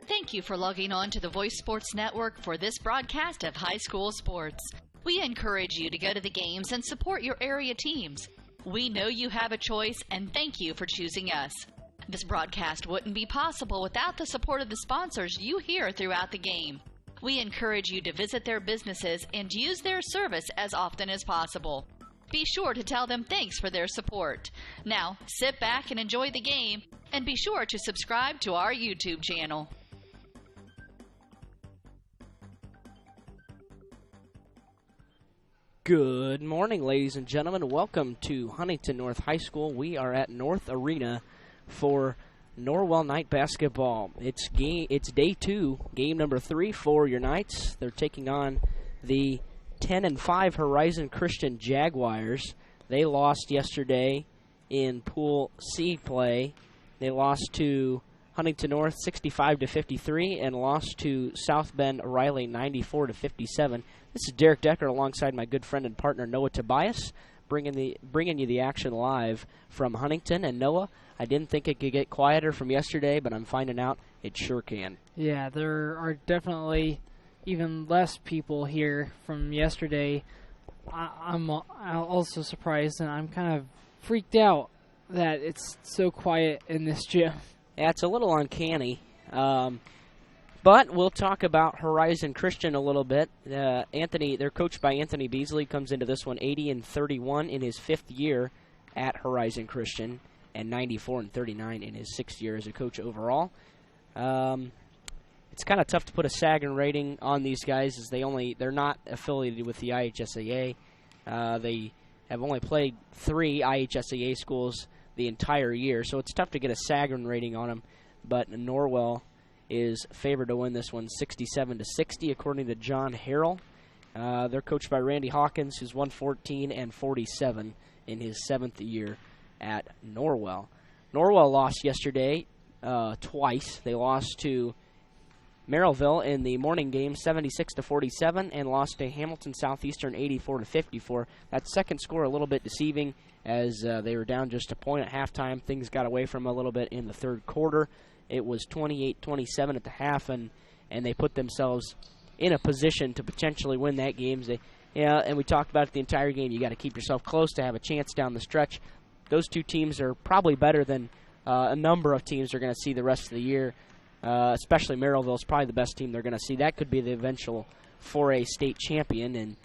Thank you for logging on to the Voice Sports Network for this broadcast of high school sports. We encourage you to go to the games and support your area teams. We know you have a choice, and thank you for choosing us. This broadcast wouldn't be possible without the support of the sponsors you hear throughout the game. We encourage you to visit their businesses and use their service as often as possible. Be sure to tell them thanks for their support. Now, sit back and enjoy the game, and be sure to subscribe to our YouTube channel. Good morning, ladies and gentlemen. Welcome to Huntington North High School. We are at North Arena for Norwell Night Basketball. It's day 2, game number 3 for your Knights. They're taking on the 10-5 Horizon Christian Jaguars. They lost yesterday in Pool C play. They lost to Huntington North 65-53 and lost to South Bend Riley 94-57. This is Derek Decker alongside my good friend and partner Noah Tobias, bringing you the action live from Huntington. And Noah, I didn't think it could get quieter from yesterday, but I'm finding out it sure can. Yeah, there are definitely even less people here from yesterday. I'm also surprised, and I'm kind of freaked out that it's so quiet in this gym. Yeah, it's a little uncanny. But we'll talk about Horizon Christian a little bit. They're coached by Anthony Beasley, comes into this one 80-31 in his 5th year at Horizon Christian, and 94-39 in his 6th year as a coach overall. It's kind of tough to put a Sagan rating on these guys, as they're not affiliated with the IHSAA. They have only played 3 IHSAA schools the entire year, so it's tough to get a Sagan rating on them. But Norwell is favored to win this one 67-60, according to John Harrell. They're coached by Randy Hawkins, who's won 14-47 in his 7th year at Norwell. Norwell lost yesterday twice. They lost to Merrillville in the morning game 76-47 and lost to Hamilton Southeastern 84-54. That second score a little bit deceiving, as they were down just a point at halftime. Things got away from them a little bit in the third quarter. It was 28-27 at the half, and they put themselves in a position to potentially win that game. And we talked about it the entire game. You got to keep yourself close to have a chance down the stretch. Those two teams are probably better than a number of teams are going to see the rest of the year. Especially Merrillville is probably the best team they're going to see. That could be the eventual 4A state champion. And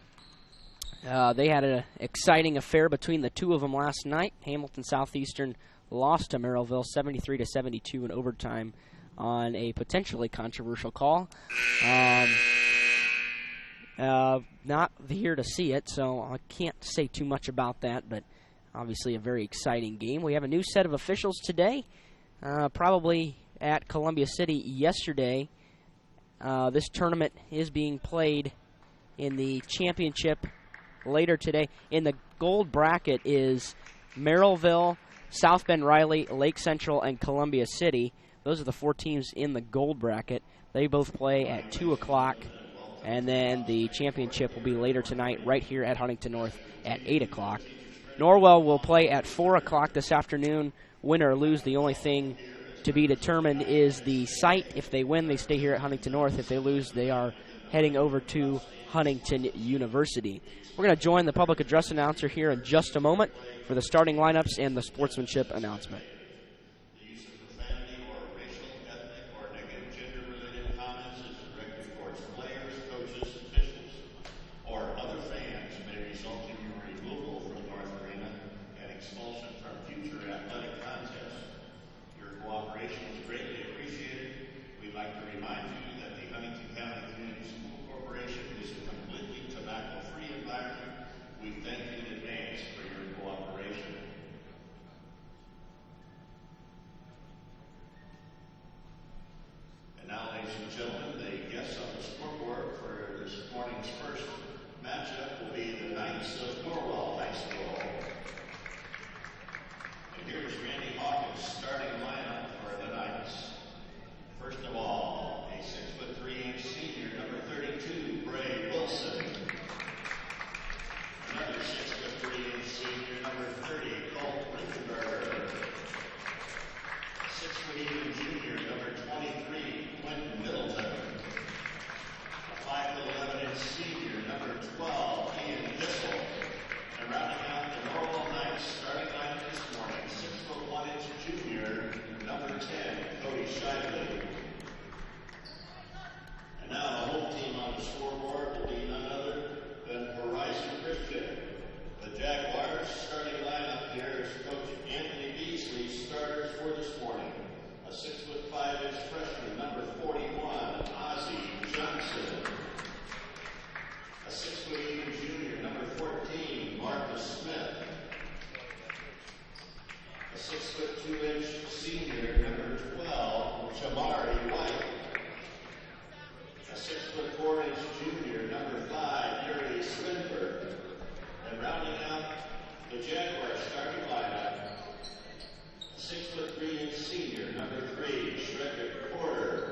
they had an exciting affair between the two of them last night. Hamilton Southeastern lost to Merrillville 73-72 in overtime on a potentially controversial call. Not here to see it, so I can't say too much about that, but obviously a very exciting game. We have a new set of officials today, probably at Columbia City yesterday. This tournament is being played in the championship later today. In the gold bracket is Merrillville, South Bend Riley, Lake Central, and Columbia City. Those are the 4 teams in the gold bracket. They both play at 2 o'clock, and then the championship will be later tonight right here at Huntington North at 8 o'clock. Norwell will play at 4 o'clock this afternoon. Win or lose, the only thing to be determined is the site. If they win, they stay here at Huntington North. If they lose, they are heading over to Huntington University. We're going to join the public address announcer here in just a moment for the starting lineups and the sportsmanship announcement. senior, number 12, Ian Kissel. And rounding out the Norwell Knights starting lineup this morning, 6'1" junior, number 10, Cody Shively. And now the home team on the scoreboard will be none other than Horizon Christian. The Jaguars starting lineup here is Coach Anthony Beasley, starters for this morning. A 6'5" freshman, number 41, Ozzie Johnson. A 6'8" junior, number 14, Marcus Smith. A 6'2" senior, number 12, Jamari White. A 6'4" junior, number 5, Yuri Swinford. And rounding out the Jaguars starting lineup, 6'3" senior, number 3, Shredrick Porter.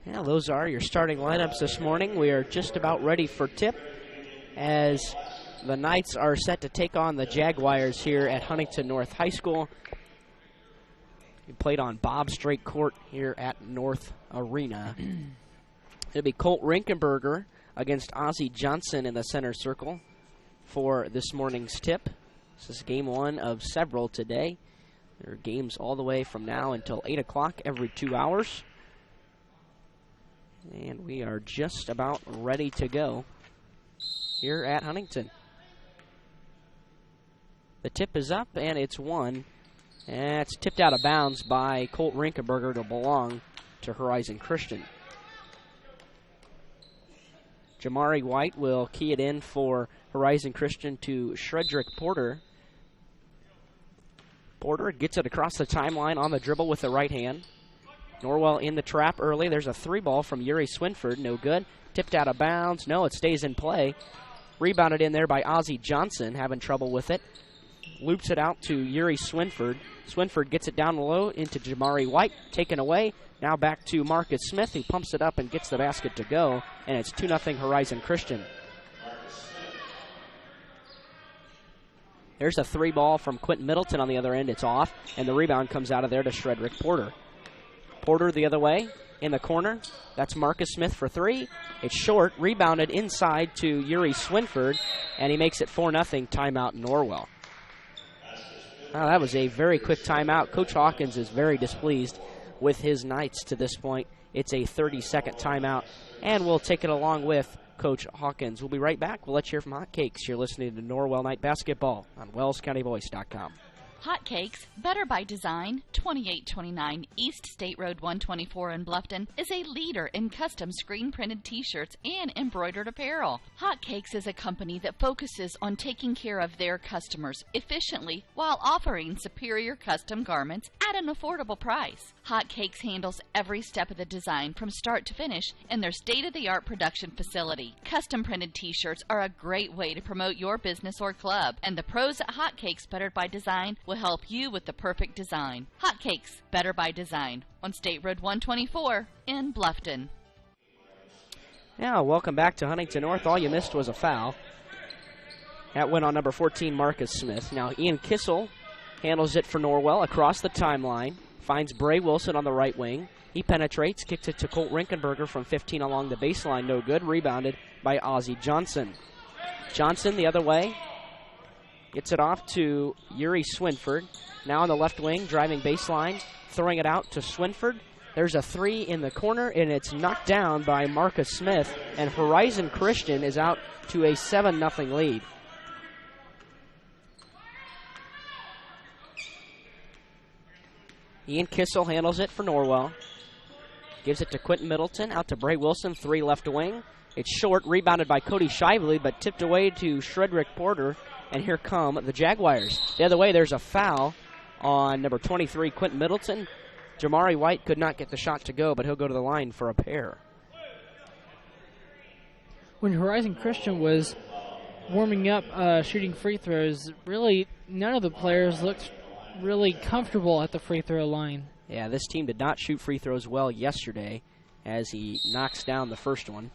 Yeah, those are your starting lineups this morning. We are just about ready for tip as the Knights are set to take on the Jaguars here at Huntington North High School. We played on Bob Strait Court here at North Arena. It'll be Colt Rinkenberger against Ozzie Johnson in the center circle for this morning's tip. This is game one of several today. There are games all the way from now until 8 o'clock every 2 hours. And we are just about ready to go here at Huntington. The tip is up, and it's won. And it's tipped out of bounds by Colt Rinkenberger to belong to Horizon Christian. Jamari White will key it in for Horizon Christian to Shredrick Porter. Porter gets it across the timeline on the dribble with the right hand. Norwell in the trap early. There's a 3-ball from Yuri Swinford. No good. Tipped out of bounds. No, it stays in play. Rebounded in there by Ozzie Johnson, having trouble with it. Loops it out to Yuri Swinford. Swinford gets it down low into Jamari White. Taken away. Now back to Marcus Smith, who pumps it up and gets the basket to go. And it's 2-0 Horizon Christian. There's a 3-ball from Quentin Middleton on the other end. It's off. And the rebound comes out of there to Shredrick Porter. Porter the other way in the corner. That's Marcus Smith for 3. It's short. Rebounded inside to Yuri Swinford. And he makes it 4-0 timeout Norwell. Oh, that was a very quick timeout. Coach Hawkins is very displeased with his Knights to this point. It's a 30-second timeout, and we'll take it along with Coach Hawkins. We'll be right back. We'll let you hear from Hotcakes. You're listening to Norwell Night Basketball on WellsCountyVoice.com. Hotcakes, Better by Design, 2829 East State Road 124 in Bluffton, is a leader in custom screen-printed t-shirts and embroidered apparel. Hotcakes is a company that focuses on taking care of their customers efficiently while offering superior custom garments at an affordable price. Hotcakes handles every step of the design from start to finish in their state-of-the-art production facility. Custom-printed t-shirts are a great way to promote your business or club, and the pros at Hotcakes Better by Design will help you with the perfect design. Hotcakes, Better by Design, on State Road 124 in Bluffton. Now, welcome back to Huntington North. All you missed was a foul. That went on number 14, Marcus Smith. Now, Ian Kissel handles it for Norwell across the timeline. Finds Bray Wilson on the right wing. He penetrates, kicks it to Colt Rinkenberger from 15 along the baseline. No good. Rebounded by Ozzie Johnson. Johnson the other way. Gets it off to Yuri Swinford. Now on the left wing, driving baseline, throwing it out to Swinford. There's a 3 in the corner, and it's knocked down by Marcus Smith. And Horizon Christian is out to a 7-0 lead. Ian Kissel handles it for Norwell. Gives it to Quentin Middleton, out to Bray Wilson, 3 left wing. It's short, rebounded by Cody Shively, but tipped away to Shredrick Porter. And here come the Jaguars. The other way, there's a foul on number 23, Quentin Middleton. Jamari White could not get the shot to go, but he'll go to the line for a pair. When Horizon Christian was warming up shooting free throws, really none of the players looked really comfortable at the free throw line. Yeah, this team did not shoot free throws well yesterday as he knocks down the first one.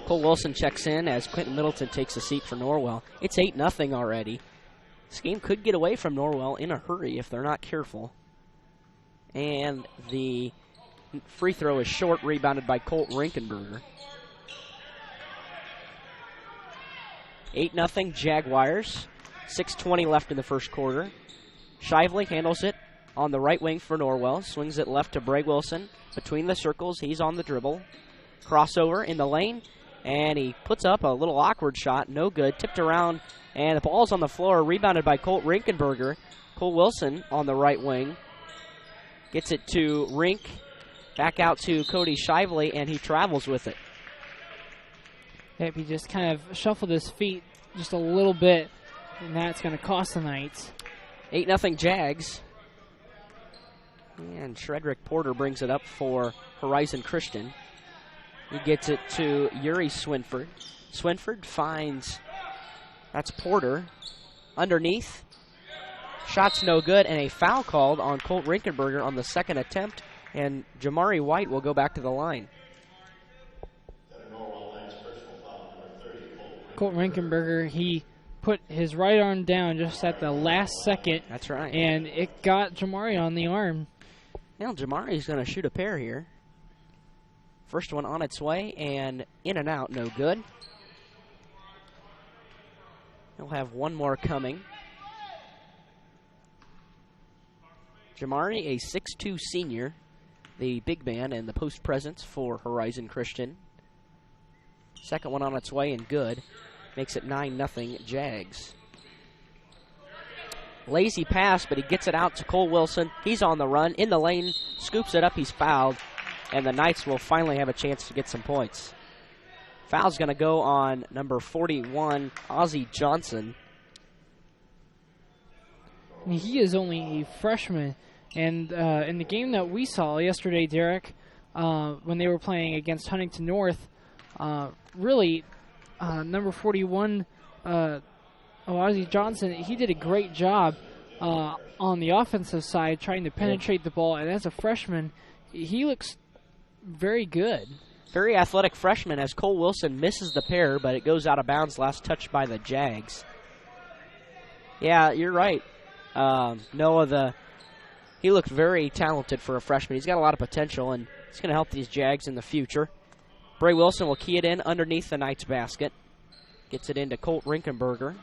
Cole Wilson checks in as Quentin Middleton takes a seat for Norwell. It's 8-0 already. This game could get away from Norwell in a hurry if they're not careful. And the free throw is short, rebounded by Colt Rinkenberger. 8-0 Jaguars. 6:20 left in the first quarter. Shively handles it on the right wing for Norwell. Swings it left to Bray Wilson. Between the circles, he's on the dribble. Crossover in the lane, and he puts up a little awkward shot. No good. Tipped around, and the ball's on the floor. Rebounded by Colt Rinkenberger. Cole Wilson on the right wing. Gets it to Rink. Back out to Cody Shively, and he travels with it. Yep, he just kind of shuffled his feet just a little bit, and that's going to cost the Knights. 8-0 Jags. And Shredrick Porter brings it up for Horizon Christian. He gets it to Yuri Swinford. Swinford finds, that's Porter, underneath. Shot's no good, and a foul called on Colt Rinkenberger on the second attempt, and Jamari White will go back to the line. Colt Rinkenberger, he put his right arm down just at the last second. That's right. And it got Jamari on the arm. Now Jamari's going to shoot a pair here. First one on its way, and in and out, no good. He'll have one more coming. Jamari, a 6'2 senior, the big man and the post presence for Horizon Christian. Second one on its way and good. Makes it 9-0 Jags. Lazy pass, but he gets it out to Cole Wilson. He's on the run, in the lane, scoops it up, he's fouled, and the Knights will finally have a chance to get some points. Foul's going to go on number 41, Ozzie Johnson. He is only a freshman, and in the game that we saw yesterday, Derek, when they were playing against Huntington North, really, number 41, Ozzie Johnson, he did a great job on the offensive side trying to penetrate the ball, and as a freshman, he looks very good. Very athletic freshman as Cole Wilson misses the pair, but it goes out of bounds, last touched by the Jags. Yeah, you're right. Noah, he looks very talented for a freshman. He's got a lot of potential, and it's going to help these Jags in the future. Bray Wilson will key it in underneath the Knights basket. Gets it into Colt Rinkenberger.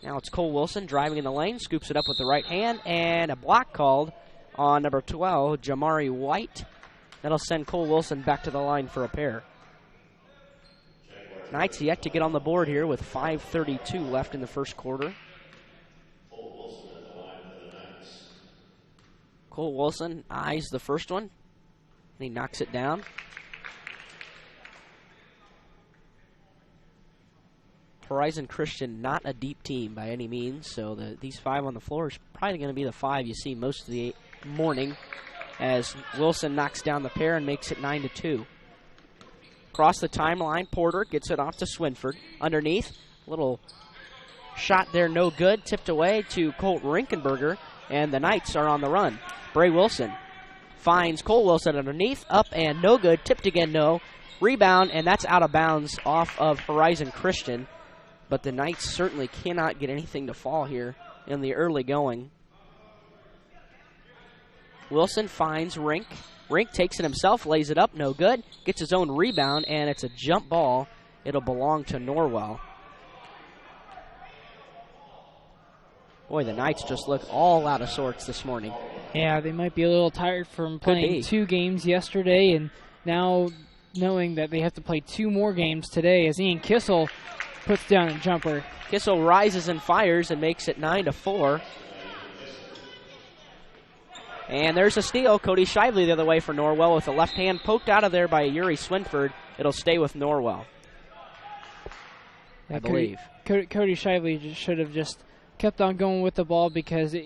Now it's Cole Wilson driving in the lane, scoops it up with the right hand, and a block called on number 12, Jamari White. That'll send Cole Wilson back to the line for a pair. Knights yet to get on the board here with 5:32 left in the first quarter. Cole Wilson eyes the first one, and he knocks it down. Horizon Christian, not a deep team by any means, so these five on the floor is probably going to be the five you see most of the morning as Wilson knocks down the pair and makes it 9-2. Across the timeline, Porter gets it off to Swinford. Underneath, little shot there, no good. Tipped away to Colt Rinkenberger, and the Knights are on the run. Bray Wilson finds Cole Wilson underneath, up and no good. Tipped again, no. Rebound, and that's out of bounds off of Horizon Christian. But the Knights certainly cannot get anything to fall here in the early going. Wilson finds Rink. Rink takes it himself, lays it up, no good. Gets his own rebound, and it's a jump ball. It'll belong to Norwell. Boy, the Knights just look all out of sorts this morning. Yeah, they might be a little tired from playing 2 games yesterday, and now knowing that they have to play 2 more games today as Ian Kissel puts down a jumper. Kissel rises and fires and makes it 9-4. And there's a steal. Cody Shively the other way for Norwell with the left hand poked out of there by Yuri Swinford. It'll stay with Norwell, I believe. Cody Shively should have just kept on going with the ball because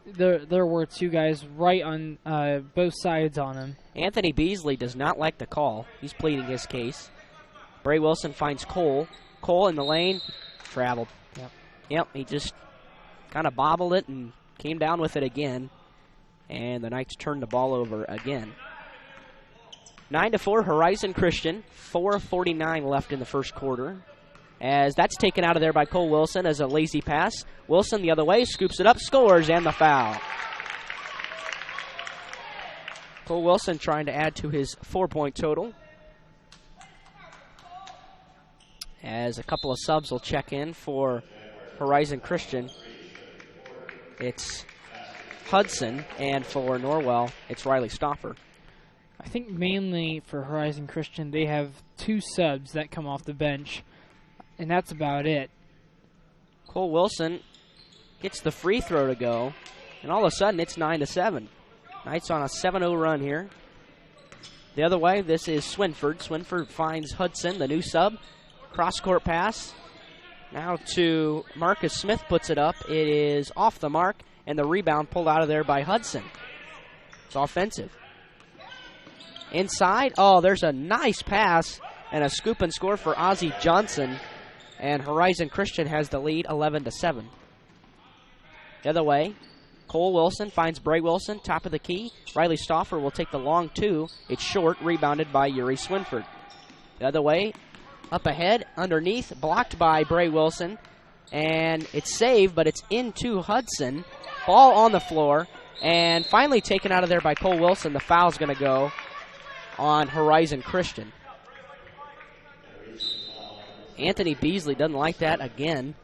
there were 2 guys right on both sides on him. Anthony Beasley does not like the call. He's pleading his case. Bray Wilson finds Cole. Cole in the lane, traveled. Yep, he just kind of bobbled it and came down with it again. And the Knights turned the ball over again. 9-4 Horizon Christian. 4:49 left in the first quarter. As that's taken out of there by Cole Wilson as a lazy pass. Wilson the other way, scoops it up, scores, and the foul. Cole Wilson trying to add to his 4-point total. As a couple of subs will check in for Horizon Christian. It's Hudson, and for Norwell, it's Riley Stoffer. I think mainly for Horizon Christian, they have 2 subs that come off the bench, and that's about it. Cole Wilson gets the free throw to go, and all of a sudden it's 9-7. Knights on a 7-0 run here. The other way, this is Swinford. Swinford finds Hudson, the new sub. Cross-court pass. Now to Marcus Smith, puts it up. It is off the mark, and the rebound pulled out of there by Hudson. It's offensive. Inside, oh, there's a nice pass and a scoop and score for Ozzie Johnson, and Horizon Christian has the lead 11-7. The other way, Cole Wilson finds Bray Wilson, top of the key. Riley Stoffer will take the long 2. It's short, rebounded by Yuri Swinford. The other way, up ahead, underneath, blocked by Bray Wilson, and it's saved, but it's into Hudson. Ball on the floor, and finally taken out of there by Cole Wilson. The foul's going to go on Horizon Christian. Anthony Beasley doesn't like that again.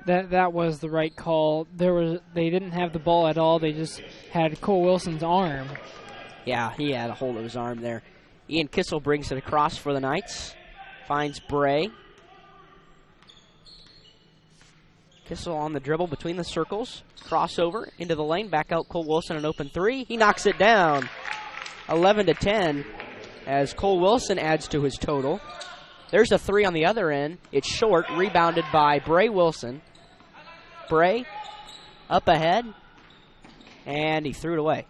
That was the right call. They didn't have the ball at all. They just had Cole Wilson's arm. Yeah, he had a hold of his arm there. Ian Kissel brings it across for the Knights. Finds Bray. Kissel on the dribble between the circles. Crossover into the lane. Back out Cole Wilson, an open 3. He knocks it down. 11-10 as Cole Wilson adds to his total. There's a 3 on the other end. It's short, rebounded by Bray Wilson. Bray up ahead, and he threw it away.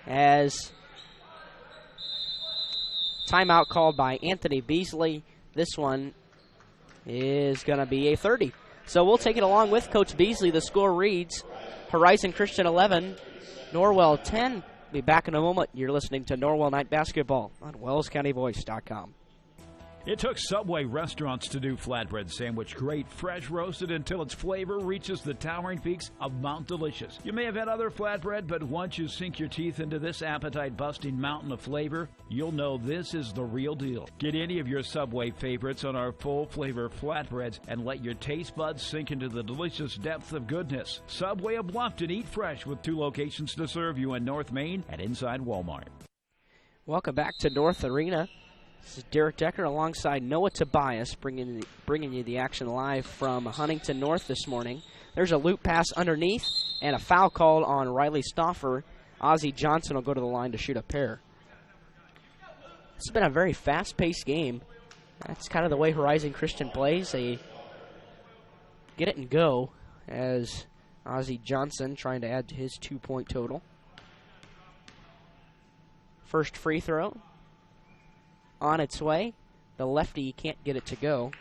As timeout called by Anthony Beasley. This one is going to be a 30. So we'll take it along with Coach Beasley. The score reads Horizon Christian 11, Norwell 10. Be back in a moment. You're listening to Norwell Night Basketball on WellsCountyVoice.com. It took Subway restaurants to do flatbread sandwich great, fresh roasted until its flavor reaches the towering peaks of Mount Delicious. You may have had other flatbread, but once you sink your teeth into this appetite-busting mountain of flavor, you'll know this is the real deal. Get any of your Subway favorites on our full-flavor flatbreads and let your taste buds sink into the delicious depth of goodness. Subway of Bluffton, eat fresh with 2 locations to serve you in North Main and inside Walmart. Welcome back to North Arena. This is Derek Decker alongside Noah Tobias bringing you the action live from Huntington North this morning. There's a loop pass underneath and a foul called on Riley Stoffer. Ozzie Johnson will go to the line to shoot a pair. This has been a very fast-paced game. That's kind of the way Horizon Christian plays. They get it and go as Ozzie Johnson trying to add to his 2-point total. First free throw on its way. The lefty can't get it to go.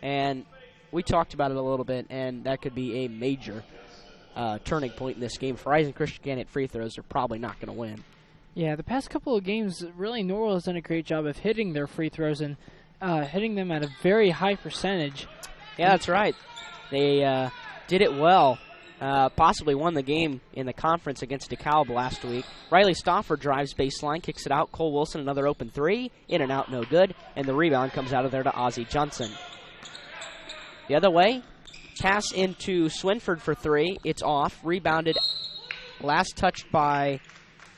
And we talked about it a little bit, and that could be a major turning point in this game. If Horizon Christian can't hit free throws, they're probably not going to win. Yeah, the past couple of games, really, Norwell has done a great job of hitting their free throws and hitting them at a very high percentage. Yeah, that's right. They did it well. Possibly won the game in the conference against DeKalb last week. Riley Stoffer drives baseline, kicks it out. Cole Wilson, another open 3. In and out, no good. And the rebound comes out of there to Ozzie Johnson. The other way, pass into Swinford for 3. It's off. Rebounded, last touched by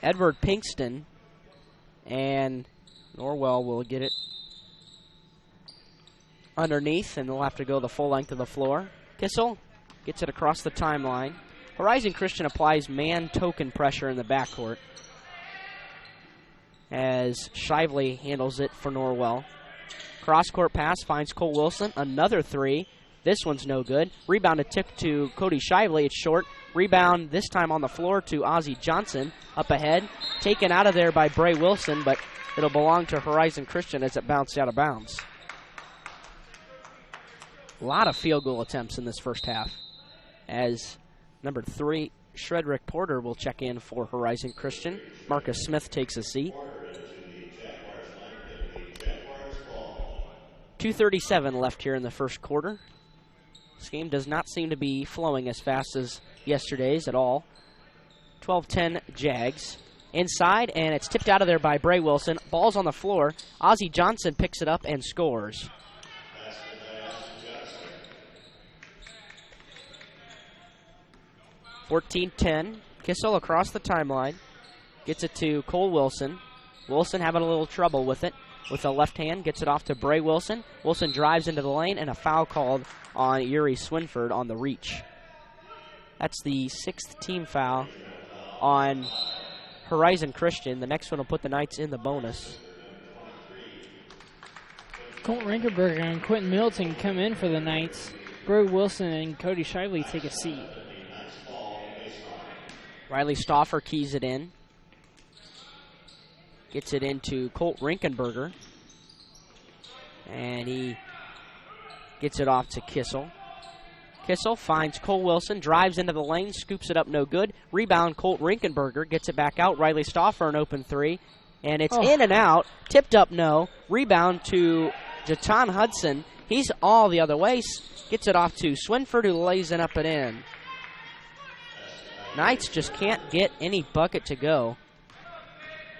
Edward Pinkston. And Norwell will get it underneath, and they'll have to go the full length of the floor. Kissel gets it across the timeline. Horizon Christian applies man token pressure in the backcourt as Shively handles it for Norwell. Cross-court pass finds Cole Wilson. Another 3. This one's no good. Rebound a tip to Cody Shively. It's short. Rebound this time on the floor to Ozzie Johnson. Up ahead. Taken out of there by Bray Wilson, but it'll belong to Horizon Christian as it bounced out of bounds. A lot of field goal attempts in this first half, as number 3, Shredrick Porter, will check in for Horizon Christian. Marcus Smith takes a seat. 2:37 left here in the first quarter. This game does not seem to be flowing as fast as yesterday's at all. 12-10 Jags. inside, and it's tipped out of there by Bray Wilson. Ball's on the floor. Ozzie Johnson picks it up and scores. 14-10. Kissel across the timeline. Gets it to Cole Wilson. Wilson having a little trouble with it. With the left hand, gets it off to Bray Wilson. Wilson drives into the lane, and a foul called on Yuri Swinford on the reach. That's the 6th team foul on Horizon Christian. The next one will put the Knights in the bonus. Colt Rinkenberger and Quentin Middleton come in for the Knights. Bray Wilson and Cody Shively take a seat. Riley Stauffer keys it in. Gets it into Colt Rinkenberger. And he gets it off to Kissel. Kissel finds Cole Wilson, drives into the lane, scoops it up, no good. Rebound, Colt Rinkenberger gets it back out. Riley Stauffer, an open three. And it's in and out. Tipped up, no. Rebound to Jatan Hudson. He's all the other way. Gets it off to Swinford, who lays it up and in. Knights just can't get any bucket to go.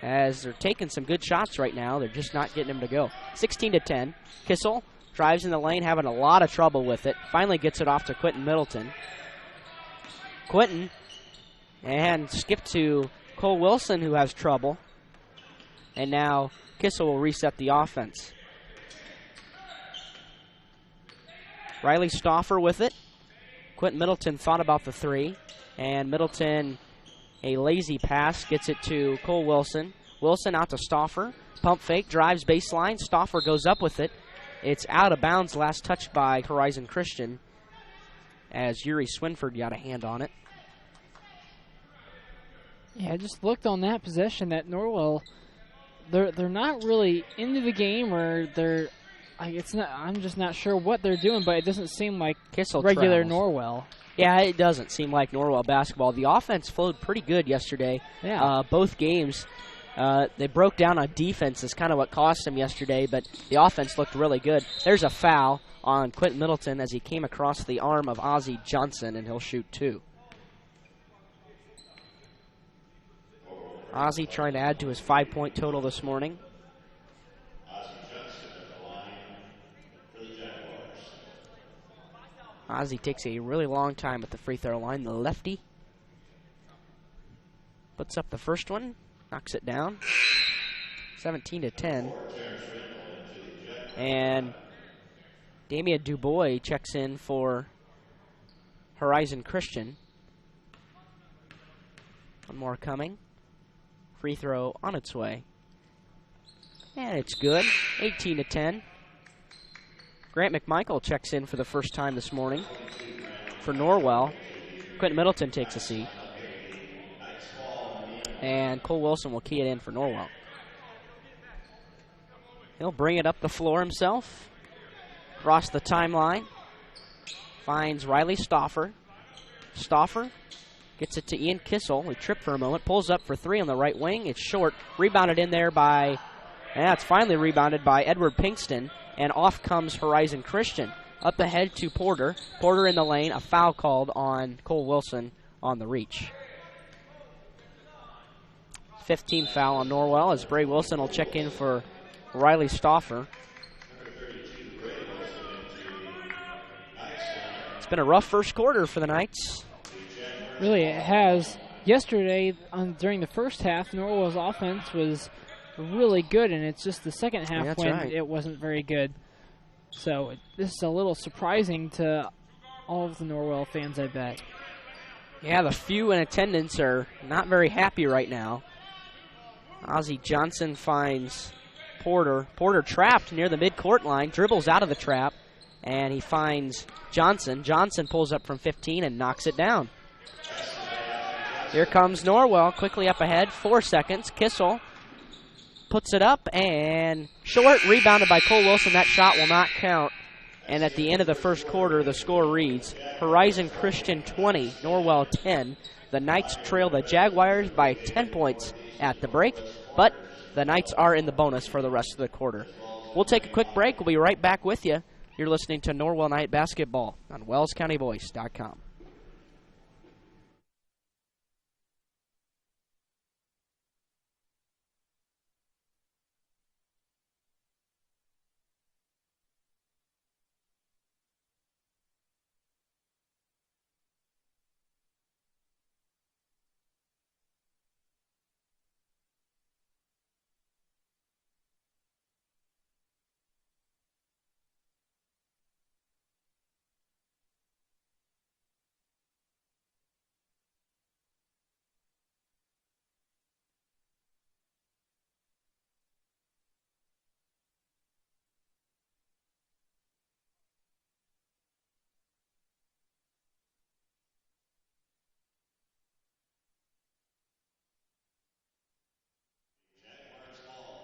As they're taking some good shots right now, they're just not getting them to go. 16-10. Kissel drives in the lane, having a lot of trouble with it. Finally gets it off to Quentin Middleton. Quentin, and skip to Cole Wilson, who has trouble. And now Kissel will reset the offense. Riley Stauffer with it. Quentin Middleton thought about the three. And Middleton, a lazy pass, gets it to Cole Wilson. Wilson out to Stauffer. Pump fake, drives baseline. Stauffer goes up with it. It's out of bounds, last touched by Horizon Christian, as Yuri Swinford got a hand on it. Yeah, I just looked on that possession that Norwell, they're not really into the game, or I'm just not sure what they're doing, but it doesn't seem like Kissel regular travels. Norwell. Yeah, it doesn't seem like Norwell basketball. The offense flowed pretty good yesterday. Yeah. Both games, they broke down on defense is kind of what cost them yesterday, but the offense looked really good. There's a foul on Quentin Middleton as he came across the arm of Ozzie Johnson, and he'll shoot two. Ozzie trying to add to his 5-point total this morning. Ozzie takes a really long time at the free throw line. The lefty puts up the first one, knocks it down. 17-10. And Damian Dubois checks in for Horizon Christian. One more coming. Free throw on its way. And it's good. 18-10. Grant McMichael checks in for the first time this morning for Norwell. Quentin Middleton takes a seat. And Cole Wilson will key it in for Norwell. He'll bring it up the floor himself. Across the timeline. Finds Riley Stauffer. Stauffer gets it to Ian Kissel. He tripped for a moment. Pulls up for three on the right wing. It's short. Rebounded in there by... And it's finally rebounded by Edward Pinkston. And off comes Horizon Christian. Up ahead to Porter. Porter in the lane. A foul called on Cole Wilson on the reach. 15th foul on Norwell as Bray Wilson will check in for Riley Stauffer. It's been a rough first quarter for the Knights. Really, it has. Yesterday, during the first half, Norwell's offense was really good, and it's just the second half it wasn't very good. So this is a little surprising to all of the Norwell fans, I bet. Yeah, the few in attendance are not very happy right now. Ozzie Johnson finds Porter. Porter trapped near the midcourt line, dribbles out of the trap, and he finds Johnson. Johnson pulls up from 15 and knocks it down. Here comes Norwell, quickly up ahead, 4 seconds. Kissel puts it up, and short, rebounded by Cole Wilson. That shot will not count. And at the end of the first quarter, the score reads, Horizon Christian 20, Norwell 10. The Knights trail the Jaguars by 10 points at the break, but the Knights are in the bonus for the rest of the quarter. We'll take a quick break. We'll be right back with you. You're listening to Norwell Knight Basketball on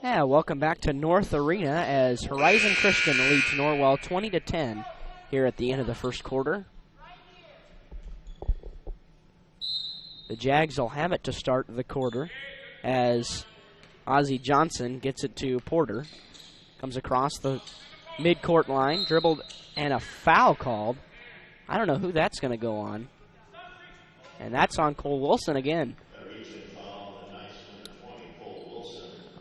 Yeah, welcome back to North Arena as Horizon Christian leads Norwell 20-10 here at the end of the first quarter. The Jags will have it to start the quarter as Ozzie Johnson gets it to Porter. Comes across the midcourt line, dribbled, and a foul called. I don't know who that's going to go on. And that's on Cole Wilson again.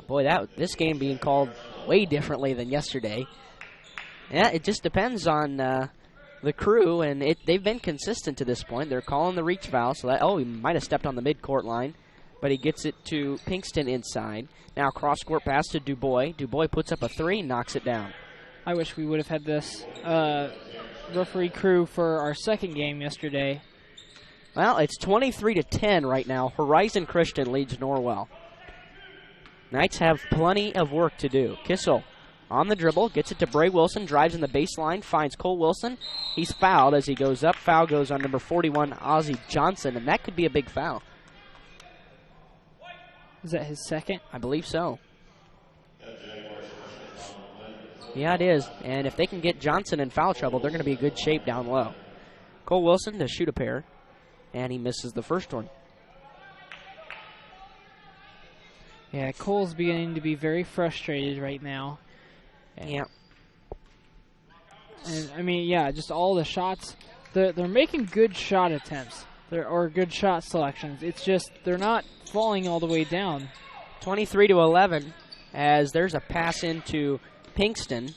Boy, this game being called way differently than yesterday. Yeah, it just depends on the crew, and they've been consistent to this point. They're calling the reach foul, so he might have stepped on the midcourt line, but he gets it to Pinkston inside. Now cross-court pass to Dubois. Dubois puts up a three, knocks it down. I wish we would have had this referee crew for our second game yesterday. Well, it's 23-10 right now. Horizon Christian leads Norwell. Knights have plenty of work to do. Kissel on the dribble, gets it to Bray Wilson, drives in the baseline, finds Cole Wilson. He's fouled as he goes up. Foul goes on number 41, Ozzie Johnson, and that could be a big foul. Is that his second? I believe so. Yeah, it is. And if they can get Johnson in foul trouble, they're going to be in good shape down low. Cole Wilson to shoot a pair, and he misses the first one. Yeah, Cole's beginning to be very frustrated right now. Yeah. And I mean, yeah, just all the shots. They're making good shot attempts or good shot selections. It's just they're not falling all the way down. 23-11 as there's a pass into Pinkston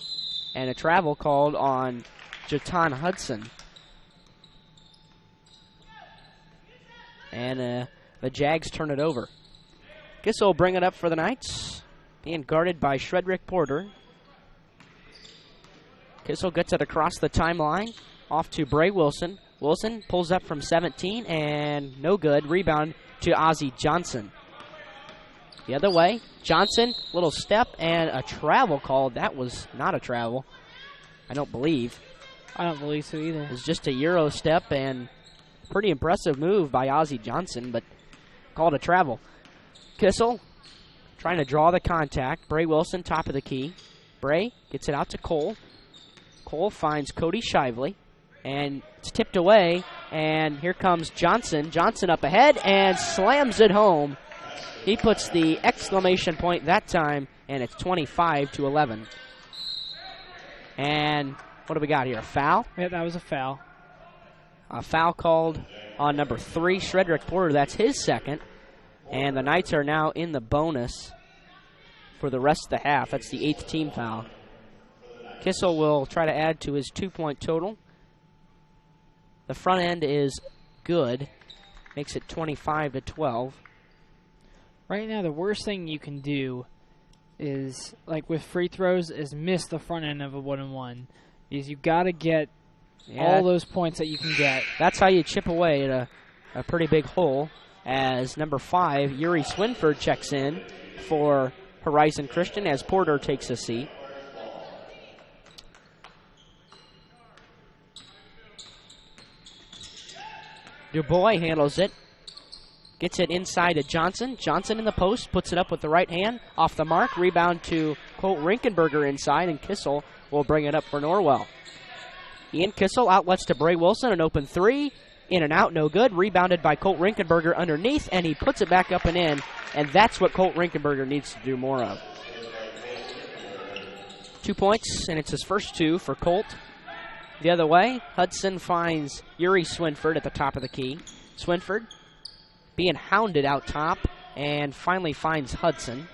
and a travel called on Jatan Hudson. And the Jags turn it over. Kissel will bring it up for the Knights, being guarded by Shredrick Porter. Kissel gets it across the timeline, off to Bray Wilson. Wilson pulls up from 17, and no good. Rebound to Ozzie Johnson. The other way, Johnson, little step, and a travel call. That was not a travel, I don't believe. I don't believe so either. It was just a Euro step, and pretty impressive move by Ozzie Johnson, but called a travel. Kissel trying to draw the contact. Bray Wilson, top of the key. Bray gets it out to Cole. Cole finds Cody Shively, and it's tipped away, and here comes Johnson. Johnson up ahead and slams it home. He puts the exclamation point that time, and it's 25-11. And what do we got here, a foul? Yeah, that was a foul. A foul called on number 3, Shredrick Porter. That's his second. And the Knights are now in the bonus for the rest of the half. That's the 8th team foul. Kissel will try to add to his 2-point total. The front end is good. Makes it 25-12. Right now, the worst thing you can do is, like with free throws, is miss the front end of a 1-on-1. Because you got to get all those points that you can get. That's how you chip away at a pretty big hole. As number 5, Yuri Swinford checks in for Horizon Christian as Porter takes a seat. Dubois handles it. Gets it inside to Johnson. Johnson in the post, puts it up with the right hand. Off the mark, rebound to Colt Rinkenberger inside, and Kissel will bring it up for Norwell. Ian Kissel outlets to Bray Wilson, an open three. In and out, no good. Rebounded by Colt Rinkenberger underneath, and he puts it back up and in, and that's what Colt Rinkenberger needs to do more of. 2 points, and it's his first 2 for Colt. The other way, Hudson finds Yuri Swinford at the top of the key. Swinford being hounded out top, and finally finds Hudson.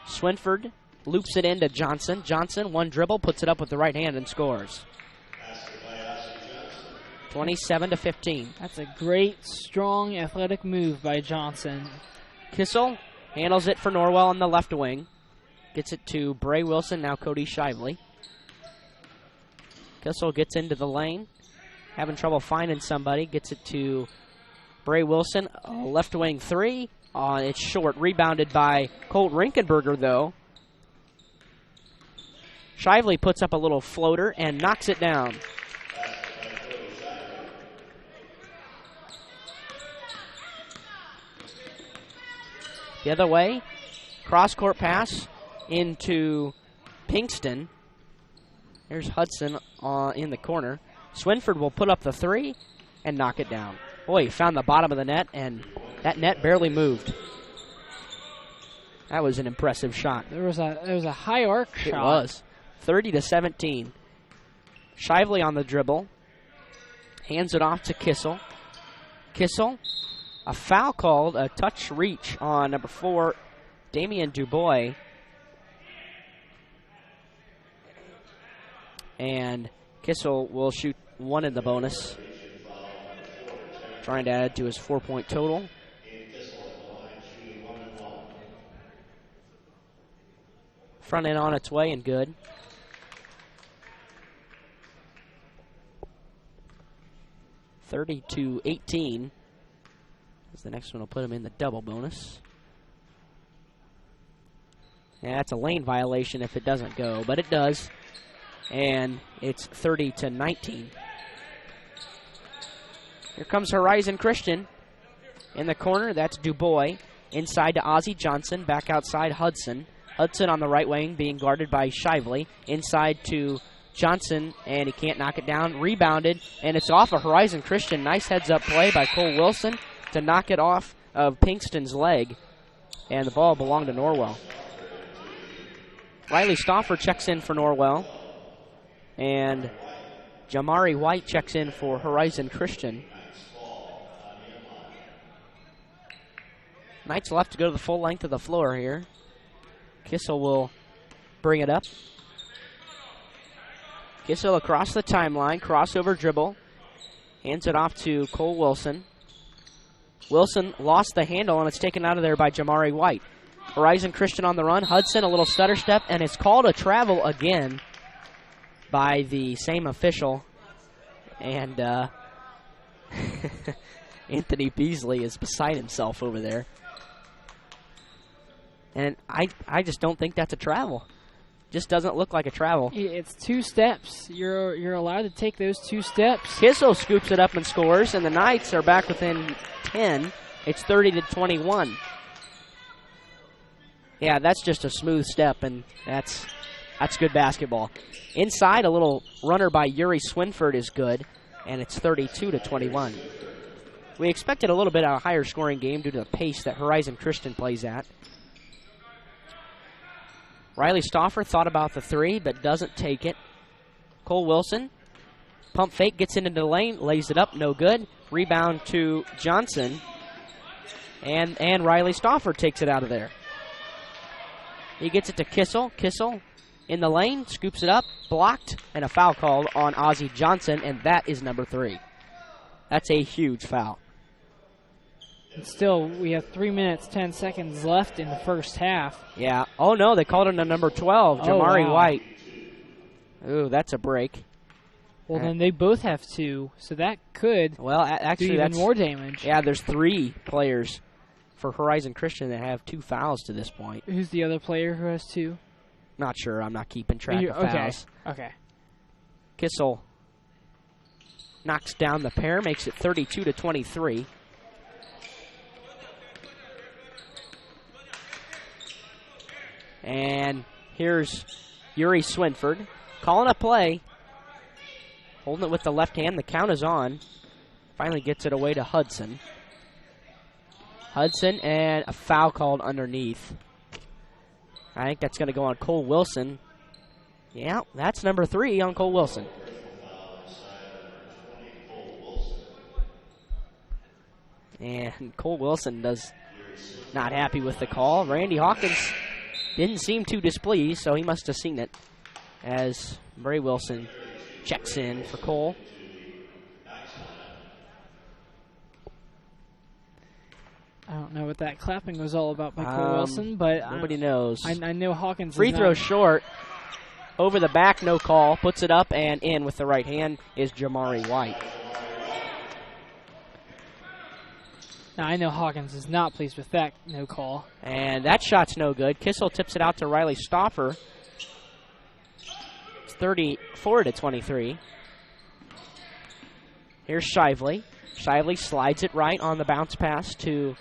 Swinford loops it into Johnson. Johnson, one dribble, puts it up with the right hand and scores. 27-15. That's a great, strong, athletic move by Johnson. Kissel handles it for Norwell on the left wing. Gets it to Bray Wilson, now Cody Shively. Kissel gets into the lane. Having trouble finding somebody. Gets it to Bray Wilson. Left wing three. It's short. Rebounded by Colt Rinkenberger, though. Shively puts up a little floater and knocks it down. The other way, Cross-court pass into Pinkston. There's Hudson in the corner. Swinford will put up the three and knock it down. Boy, he found the bottom of the net, and that net barely moved. That was an impressive shot. There was a high arc shot. It was. 30-17. Shively on the dribble. Hands it off to Kissel. Kissel, a foul called, a touch reach on number 4, Damian Dubois. And Kissel will shoot one in the bonus, trying to add to his 4-point total. Front end on its way and good. (30-18). As the next one will put him in the double bonus. Yeah, that's a lane violation if it doesn't go, but it does. And it's 30-19. Here comes Horizon Christian in the corner. That's Dubois. Inside to Ozzie Johnson. Back outside Hudson. Hudson on the right wing being guarded by Shively. Inside to Johnson, and he can't knock it down. Rebounded, and it's off of Horizon Christian. Nice heads-up play by Cole Wilson to knock it off of Pinkston's leg. And the ball belonged to Norwell. Riley Stauffer checks in for Norwell. And Jamari White checks in for Horizon Christian. Knights will have to go to the full length of the floor here. Kissel will bring it up. Kissel across the timeline, crossover dribble. Hands it off to Cole Wilson. Wilson lost the handle, and it's taken out of there by Jamari White. Horizon Christian on the run. Hudson, a little stutter step, and it's called a travel again by the same official. And Anthony Beasley is beside himself over there. And I just don't think that's a travel. Just doesn't look like a travel. It's 2 steps. You're allowed to take those 2 steps. Kissel scoops it up and scores, and the Knights are back within 10. It's 30-21. Yeah, that's just a smooth step, and that's good basketball. Inside, a little runner by Yuri Swinford is good, and it's 32-21. We expected a little bit of a higher scoring game due to the pace that Horizon Christian plays at. Riley Stauffer thought about the three, but doesn't take it. Cole Wilson, pump fake, gets into the lane, lays it up, no good. Rebound to Johnson, and Riley Stauffer takes it out of there. He gets it to Kissel. Kissel in the lane, scoops it up, blocked, and a foul called on Ozzie Johnson, and that is number 3. That's a huge foul. And still, we have 3 minutes, 10 seconds left in the first half. Yeah. Oh, no, they called him to number 12, Jamari wow. White. Ooh, that's a break. Well, then they both have 2, so that could actually, do even more damage. Yeah, there's 3 players for Horizon Christian that have 2 fouls to this point. Who's the other player who has 2? Not sure. I'm not keeping track of fouls. Okay. Kissel knocks down the pair, makes it 32-23. And here's Yuri Swinford calling a play, holding it with the left hand. The count is on. Finally gets it away to Hudson. Hudson, and a foul called underneath. I think that's going to go on Cole Wilson. Yeah, that's number 3 on Cole Wilson. And Cole Wilson does not happy with the call. Randy Hawkins didn't seem too displeased, so he must have seen it as Bray Wilson checks in for Cole. I don't know what that clapping was all about by Cole Wilson, but nobody knows. I know Hawkins. Free throw short. Over the back, no call. Puts it up and in with the right hand is Jamari White. Now, I know Hawkins is not pleased with that no call. And that shot's no good. Kissel tips it out to Riley Stauffer. It's 34-23. Here's Shively. Shively slides it right on the bounce pass to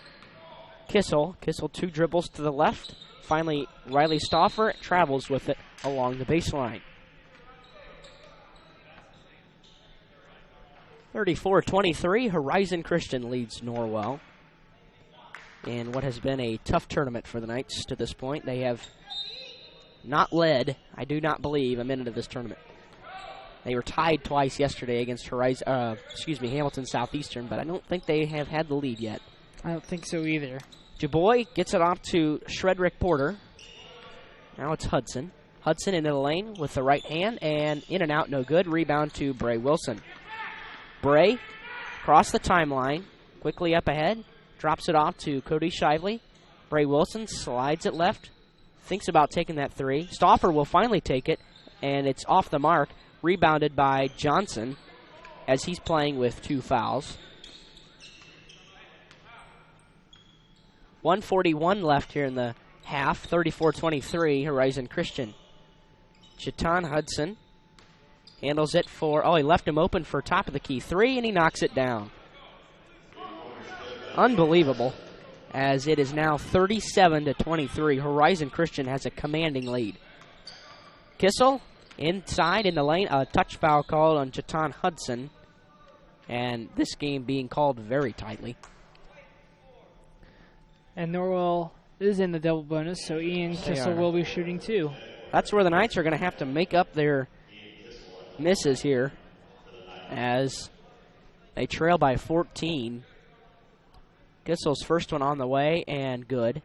Kissel. Kissel 2 dribbles to the left, finally, Riley Stauffer travels with it along the baseline. 34-23, Horizon Christian leads Norwell in what has been a tough tournament for the Knights to this point. They have not led, I do not believe, a minute of this tournament. They were tied twice yesterday against Hamilton Southeastern, but I don't think they have had the lead yet. I don't think so either. Dubois gets it off to Shredrick Porter. Now it's Hudson. Hudson into the lane with the right hand, and in and out, no good. Rebound to Bray Wilson. Bray, across the timeline, quickly up ahead, drops it off to Cody Shively. Bray Wilson slides it left, thinks about taking that three. Stauffer will finally take it, and it's off the mark. Rebounded by Johnson as he's playing with 2 fouls. 1:41 left here in the half. 34-23, Horizon Christian. Chetan Hudson handles it for, he left him open for top of the key three, and he knocks it down. Unbelievable, as it is now 37-23. Horizon Christian has a commanding lead. Kissel inside in the lane, a touch foul called on Chetan Hudson, and this game being called very tightly. And Norwell is in the double bonus, so Ian Kissel will be shooting too. That's where the Knights are going to have to make up their misses here as they trail by 14. Kissel's first one on the way, and good.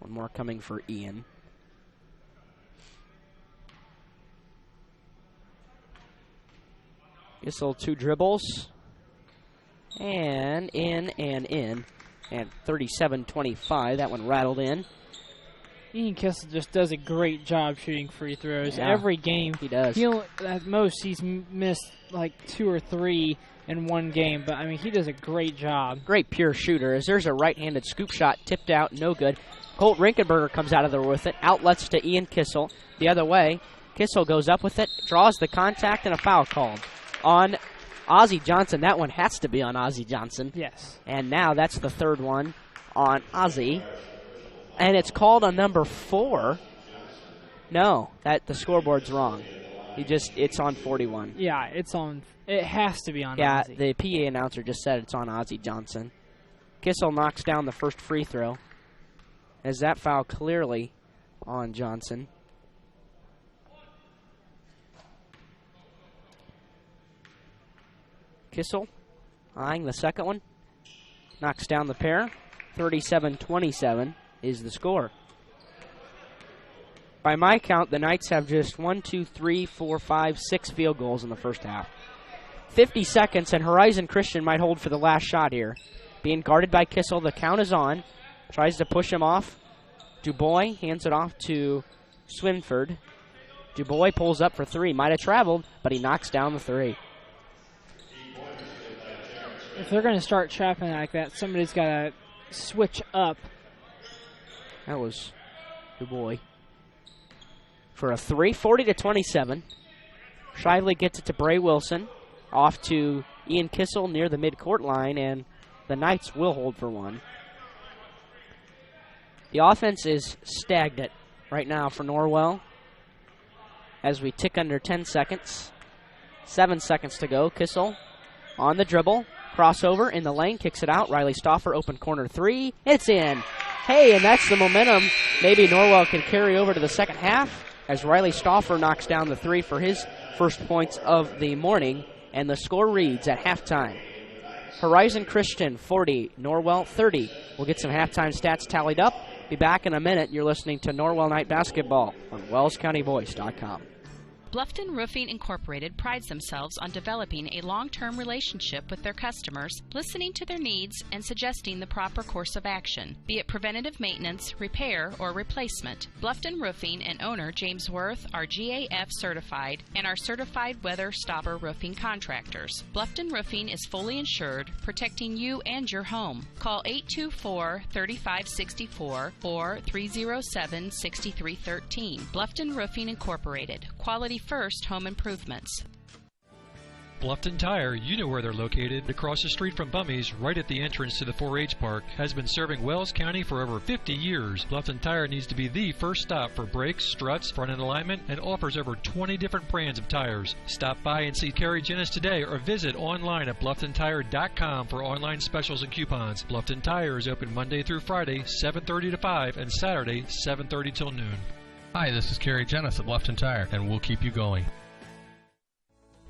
One more coming for Ian. Kissel 2 dribbles. And in and in. And 37-25. That one rattled in. Ian Kissel just does a great job shooting free throws. Yeah, every game. He does. At most, he's missed like 2 or 3 in one game. But, I mean, he does a great job. Great pure shooter. As there's a right-handed scoop shot tipped out. No good. Colt Rinkenberger comes out of there with it. Outlets to Ian Kissel. The other way. Kissel goes up with it. Draws the contact, and a foul called on Ozzie Johnson. That one has to be on Ozzie Johnson. Yes. And now that's the third one on Ozzie. And it's called on number 4. No, the scoreboard's wrong. It's on 41. Yeah, it has to be on Yeah, Ozzie. the PA announcer just said it's on Ozzie Johnson. Kissel knocks down the first free throw. As that foul clearly on Johnson. Kissel eyeing the second one. Knocks down the pair. 37-27 is the score. By my count, the Knights have just 6 field goals in the first half. 50 seconds, and Horizon Christian might hold for the last shot here. Being guarded by Kissel, the count is on. Tries to push him off. Dubois hands it off to Swinford. Dubois pulls up for 3. Might have traveled, but he knocks down the 3. If they're going to start trapping like that, somebody's got to switch up. That was Dubois. For a 3, 40-27. Shively gets it to Bray Wilson. Off to Ian Kissel near the midcourt line, and the Knights will hold for 1. The offense is stagnant right now for Norwell as we tick under 10 seconds. 7 seconds to go. Kissel on the dribble. Crossover in the lane. Kicks it out. Riley Stauffer open corner 3. It's in. Hey, and that's the momentum. Maybe Norwell can carry over to the second half as Riley Stauffer knocks down the 3 for his first points of the morning. And the score reads at halftime. Horizon Christian 40, Norwell 30. We'll get some halftime stats tallied up. Be back in a minute. You're listening to Norwell Night Basketball on WellsCountyVoice.com. Bluffton Roofing Incorporated prides themselves on developing a long-term relationship with their customers, listening to their needs, and suggesting the proper course of action, be it preventative maintenance, repair, or replacement. Bluffton Roofing and owner James Worth are GAF certified and are certified weather stopper roofing contractors. Bluffton Roofing is fully insured, protecting you and your home. Call 824-3564 or 307-6313. Bluffton Roofing Incorporated. Quality first home improvements. Bluffton Tire, you know where they're located, across the street from Bummy's, right at the entrance to the 4-H park, has been serving Wells County for over 50 years. Bluffton Tire needs to be the first stop for brakes, struts, front end alignment, and offers over 20 different brands of tires. Stop by and see Kerry Jennis today or visit online at BlufftonTire.com for online specials and coupons. Bluffton Tire is open Monday through Friday, 7:30 to 5, and Saturday, 7:30 till noon. Hi, this is Kerry Jennis at Bluffton Tire, and we'll keep you going.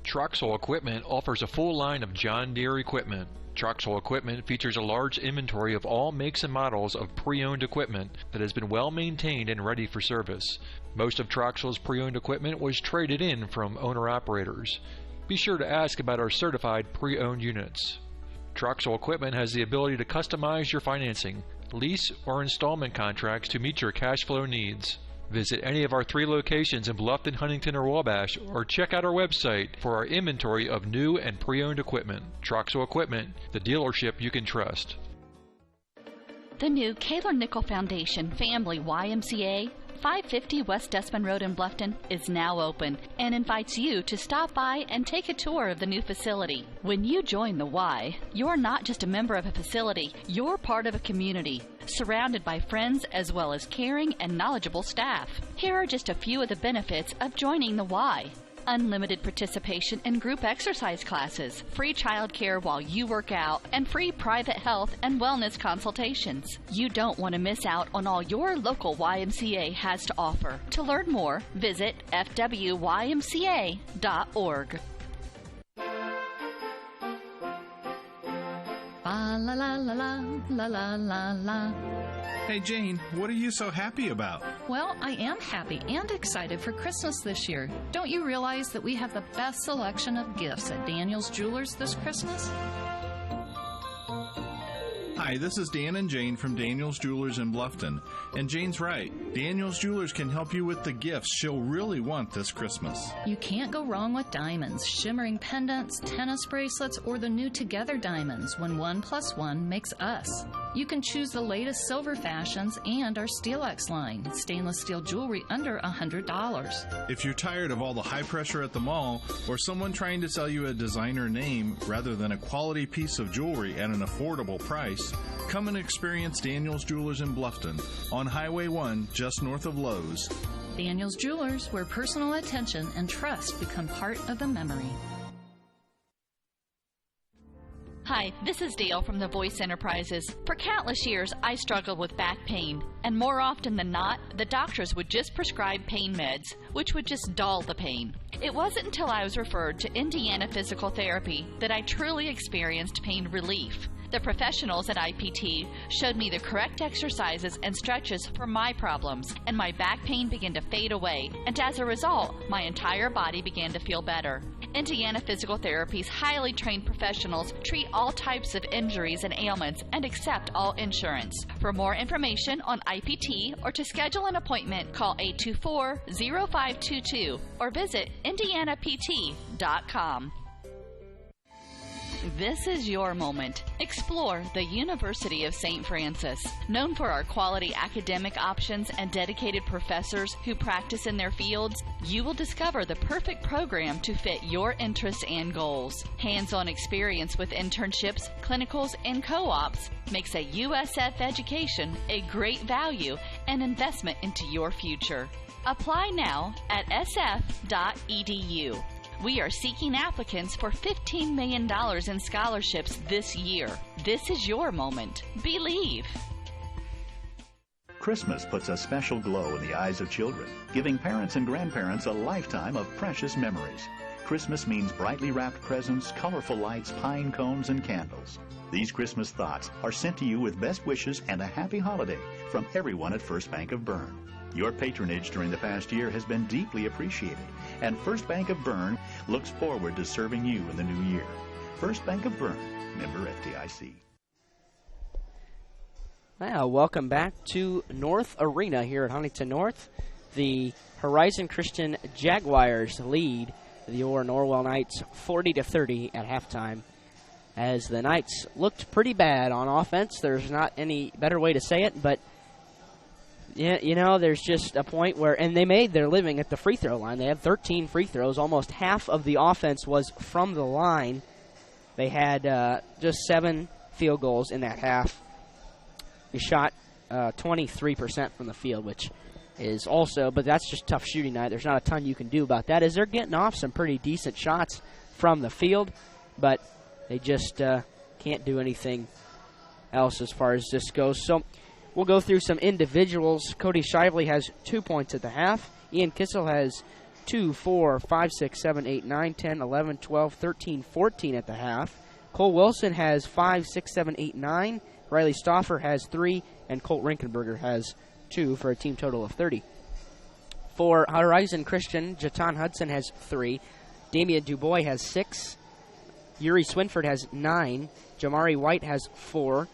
Troxel Equipment offers a full line of John Deere equipment. Troxel Equipment features a large inventory of all makes and models of pre-owned equipment that has been well maintained and ready for service. Most of Troxel's pre-owned equipment was traded in from owner-operators. Be sure to ask about our certified pre-owned units. Troxel Equipment has the ability to customize your financing, lease, or installment contracts to meet your cash flow needs. Visit any of our 3 locations in Bluffton, Huntington, or Wabash, or check out our website for our inventory of new and pre-owned equipment. Troxel Equipment, the dealership you can trust. The new Kaler Nickel Foundation Family YMCA, 550 West Desmond Road in Bluffton, is now open and invites you to stop by and take a tour of the new facility. When you join the Y, you're not just a member of a facility, you're part of a community, surrounded by friends as well as caring and knowledgeable staff. Here are just a few of the benefits of joining the Y. Unlimited participation in group exercise classes, free childcare while you work out, and free private health and wellness consultations. You don't want to miss out on all your local YMCA has to offer. To learn more, visit fwymca.org. La la la la la la la la. Hey Jane, what are you so happy about? Well, I am happy and excited for Christmas this year. Don't you realize that we have the best selection of gifts at Daniel's Jewelers this Christmas? Hi, this is Dan and Jane from Daniel's Jewelers in Bluffton. And Jane's right. Daniel's Jewelers can help you with the gifts she'll really want this Christmas. You can't go wrong with diamonds, shimmering pendants, tennis bracelets, or the new Together diamonds when 1 + 1 makes us. You can choose the latest silver fashions and our Steelex line, stainless steel jewelry under $100. If you're tired of all the high pressure at the mall or someone trying to sell you a designer name rather than a quality piece of jewelry at an affordable price, come and experience Daniel's Jewelers in Bluffton on Highway 1 just north of Lowe's. Daniel's Jewelers, where personal attention and trust become part of the memory. Hi, this is Dale from the Voice Enterprises. For countless years, I struggled with back pain, and more often than not, the doctors would just prescribe pain meds, which would just dull the pain. It wasn't until I was referred to Indiana Physical Therapy that I truly experienced pain relief. The professionals at IPT showed me the correct exercises and stretches for my problems, and my back pain began to fade away, and as a result, my entire body began to feel better. Indiana Physical Therapy's highly trained professionals treat all types of injuries and ailments and accept all insurance. For more information on IPT or to schedule an appointment, call 824-0522 or visit indianapt.com. This is your moment. Explore the University of St. Francis. Known for our quality academic options and dedicated professors who practice in their fields, you will discover the perfect program to fit your interests and goals. Hands-on experience with internships, clinicals, and co-ops makes a USF education a great value and investment into your future. Apply now at sf.edu. We are seeking applicants for $15 million in scholarships this year. This is your moment. Believe. Christmas puts a special glow in the eyes of children, giving parents and grandparents a lifetime of precious memories. Christmas means brightly wrapped presents, colorful lights, pine cones, and candles. These Christmas thoughts are sent to you with best wishes and a happy holiday from everyone at First Bank of Bern. Your patronage during the past year has been deeply appreciated, and First Bank of Bern looks forward to serving you in the new year. First Bank of Bern, member FDIC. Well, welcome back to North Arena here at Huntington North. The Horizon Christian Jaguars lead the Orr Norwell Knights 40-30 at halftime. As the Knights looked pretty bad on offense, there's not any better way to say it, but Yeah, you know, there's just a point where, and they made their living at the free throw line. They had 13 free throws. Almost half of the offense was from the line. They had just 7 field goals in that half. They shot 23% from the field, which is also, but that's just tough shooting night. There's not a ton you can do about that, as they're getting off some pretty decent shots from the field, but they just can't do anything else as far as this goes. So we'll go through some individuals. Cody Shively has 2 points at the half. Ian Kissel has 2, 4, 5, 6, 7, 8, 9, 10, 11, 12, 13, 14 at the half. Cole Wilson has 5, 6, 7, 8, 9. Riley Stauffer has 3, and Colt Rinkenberger has 2 for a team total of 30. For Horizon Christian, Jatan Hudson has 3. Damian Dubois has 6. Yuri Swinford has 9. Jamari White has 4.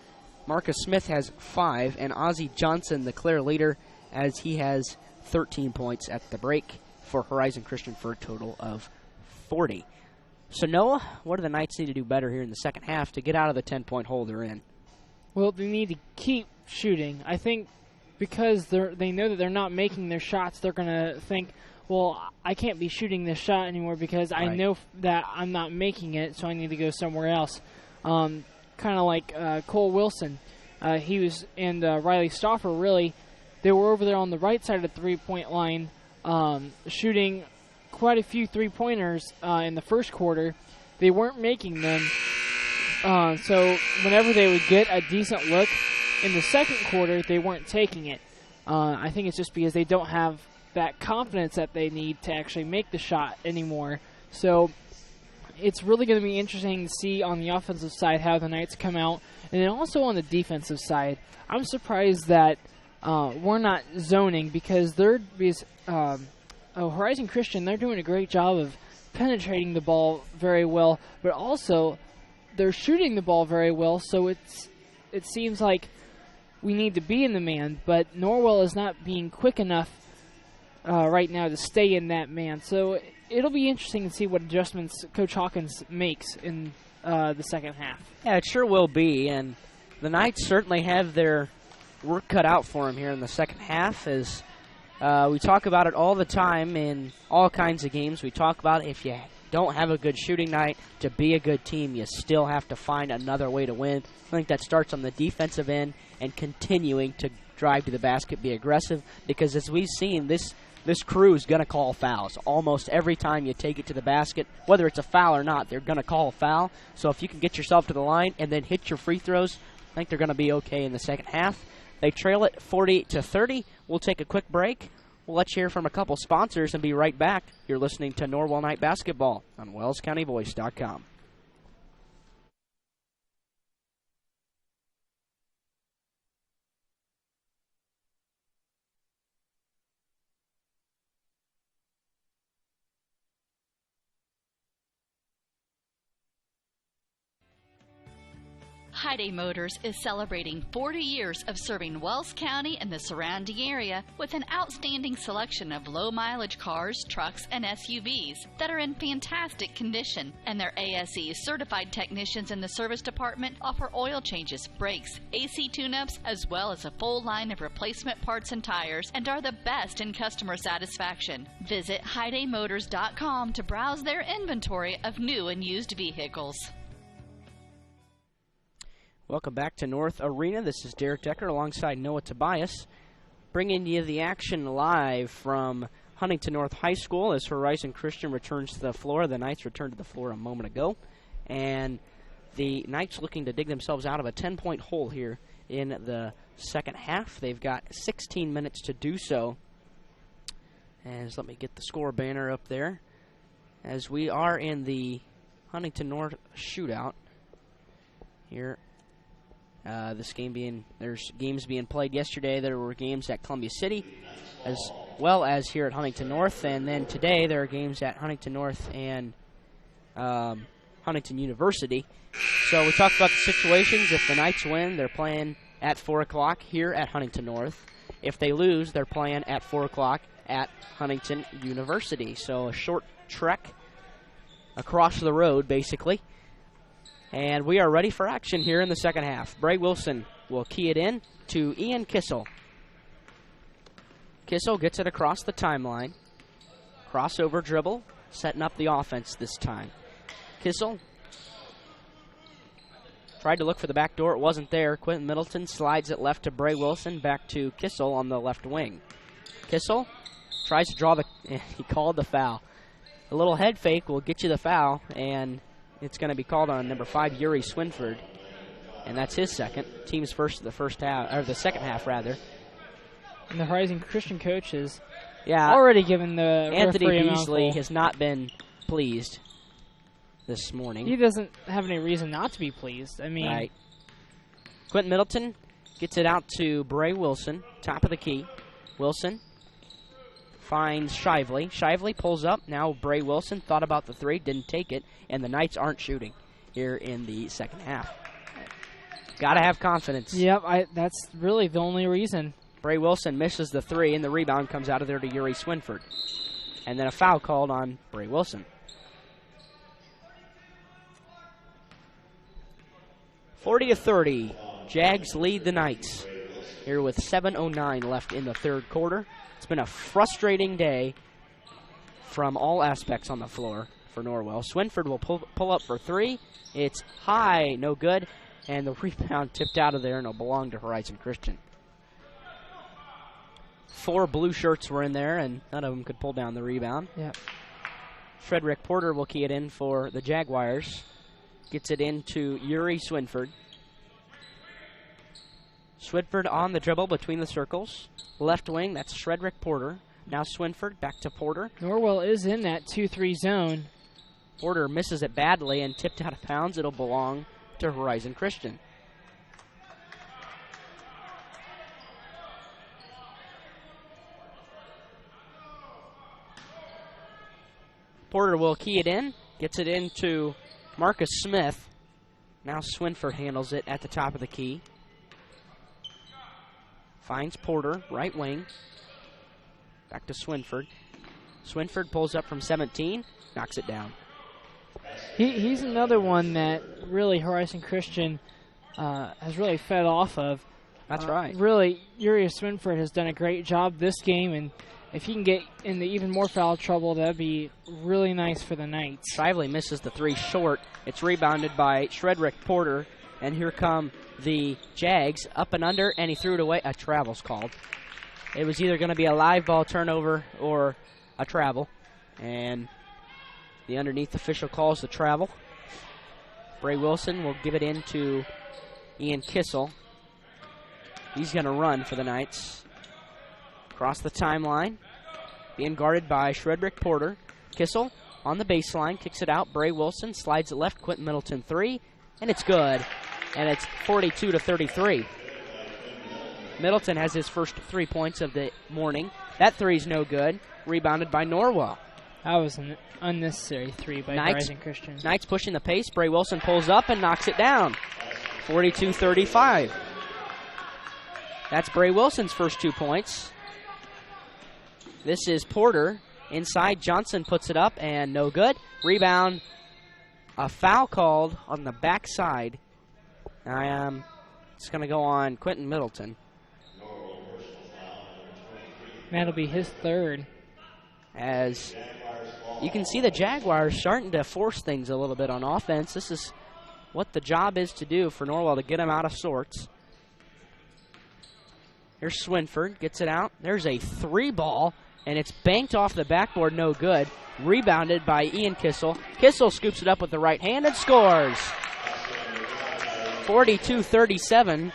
Marcus Smith has 5. And Ozzie Johnson, the clear leader, as he has 13 points at the break for Horizon Christian for a total of 40. So, Noah, what do the Knights need to do better here in the second half to get out of the 10-point hole they're in? Well, they need to keep shooting. I think because they know that they're not making their shots, they're going to think, well, I can't be shooting this shot anymore because I know that I'm not making it, so I need to go somewhere else. Kind of like Cole Wilson. He was, and Riley Stauffer, really, they were over there on the right side of the three-point line shooting quite a few three-pointers in the first quarter. They weren't making them. So whenever they would get a decent look in the second quarter, they weren't taking it. I think it's just because they don't have that confidence that they need to actually make the shot anymore. So it's really going to be interesting to see on the offensive side how the Knights come out. And then also on the defensive side, I'm surprised that we're not zoning because Horizon Christian, they're doing a great job of penetrating the ball very well, but also they're shooting the ball very well, so it seems like we need to be in the man, but Norwell is not being quick enough right now to stay in that man. So it'll be interesting to see what adjustments Coach Hawkins makes in the second half. Yeah, it sure will be, and the Knights certainly have their work cut out for them here in the second half, as we talk about it all the time in all kinds of games. We talk about if you don't have a good shooting night, to be a good team, you still have to find another way to win. I think that starts on the defensive end and continuing to drive to the basket, be aggressive, because as we've seen, this crew is going to call fouls. Almost every time you take it to the basket, whether it's a foul or not, they're going to call a foul. So if you can get yourself to the line and then hit your free throws, I think they're going to be okay in the second half. They trail it 40-30. We'll take a quick break. We'll let you hear from a couple sponsors and be right back. You're listening to Norwell Night Basketball on WellsCountyVoice.com. Hyundai Motors is celebrating 40 years of serving Wells County and the surrounding area with an outstanding selection of low-mileage cars, trucks, and SUVs that are in fantastic condition. And their ASE certified technicians in the service department offer oil changes, brakes, AC tune-ups, as well as a full line of replacement parts and tires, and are the best in customer satisfaction. Visit HyundaiMotors.com to browse their inventory of new and used vehicles. Welcome back to North Arena. This is Derek Decker alongside Noah Tobias, bringing you the action live from Huntington North High School as Horizon Christian returns to the floor. The Knights returned to the floor a moment ago, and the Knights looking to dig themselves out of a 10-point hole here in the second half. They've got 16 minutes to do so. As let me get the score banner up there, as we are in the Huntington North shootout here. This game there's games being played yesterday. There were games at Columbia City as well as here at Huntington North. And then today there are games at Huntington North and Huntington University. So we talked about the situations. If the Knights win, they're playing at 4 o'clock here at Huntington North. If they lose, they're playing at 4 o'clock at Huntington University. So a short trek across the road, basically. And we are ready for action here in the second half. Bray Wilson will key it in to Ian Kissel. Kissel gets it across the timeline. Crossover dribble, setting up the offense this time. Kissel tried to look for the back door. It wasn't there. Quentin Middleton slides it left to Bray Wilson. Back to Kissel on the left wing. Kissel tries to draw the... He called the foul. A little head fake will get you the foul, and it's going to be called on number 5, Yuri Swinford. And that's his second. Team's first of the first half, or the second half, rather. And the Horizon Christian coach is Yeah, already given the Anthony referee a Beasley mouthful. has not been pleased this morning. He doesn't have any reason not to be pleased. I mean, Right. Quentin Middleton gets it out to Bray Wilson, top of the key. Wilson finds Shively. Shively pulls up. Now Bray Wilson thought about the three, didn't take it, and the Knights aren't shooting here in the second half. Got to have confidence. Yep, that's really the only reason. Bray Wilson misses the three, and the rebound comes out of there to Yuri Swinford. And then a foul called on Bray Wilson. 40-30, Jags lead the Knights here with 7:09 left in the third quarter. It's been a frustrating day from all aspects on the floor for Norwell. Swinford will pull up for three. It's high, no good, and the rebound tipped out of there, and it'll belong to Horizon Christian. 4 blue shirts were in there, and none of them could pull down the rebound. Yep. Frederick Porter will key it in for the Jaguars. Gets it into Yuri Swinford. Swinford on the dribble between the circles. Left wing, that's Frederick Porter. Now Swinford back to Porter. Norwell is in that 2-3 zone. Porter misses it badly and tipped out of bounds. It'll belong to Horizon Christian. Porter will key it in. Gets it into Marcus Smith. Now Swinford handles it at the top of the key. Finds Porter, right wing. Back to Swinford. Swinford pulls up from 17, knocks it down. He's another one that really Horizon Christian has really fed off of. That's right. Really, Yuri Swinford has done a great job this game, and if he can get into even more foul trouble, that'd be really nice for the Knights. Shively misses the three short. It's rebounded by Frederick Porter, and here come the Jags up and under, and he threw it away. A travel's called. It was either going to be a live ball turnover or a travel, and the underneath official calls the travel. Bray Wilson will give it in to Ian Kissel. He's going to run for the Knights. Across the timeline, being guarded by Frederick Porter. Kissel on the baseline, kicks it out. Bray Wilson slides it left. Quentin Middleton three, and it's good. And it's 42-33. Middleton has his first 3 points of the morning. That three's no good. Rebounded by Norwell. That was an unnecessary three by Horizon Christian. Knights pushing the pace. Bray Wilson pulls up and knocks it down. 42-35. That's Bray Wilson's first 2 points. This is Porter. Inside, Johnson puts it up, and no good. Rebound. A foul called on the backside. It's going to go on Quentin Middleton. That'll be his third. As you can see, the Jaguars starting to force things a little bit on offense. This is what the job is to do for Norwell, to get them out of sorts. Here's Swinford, gets it out. There's a three ball, and it's banked off the backboard, no good. Rebounded by Ian Kissel. Kissel scoops it up with the right hand and scores. 42-37,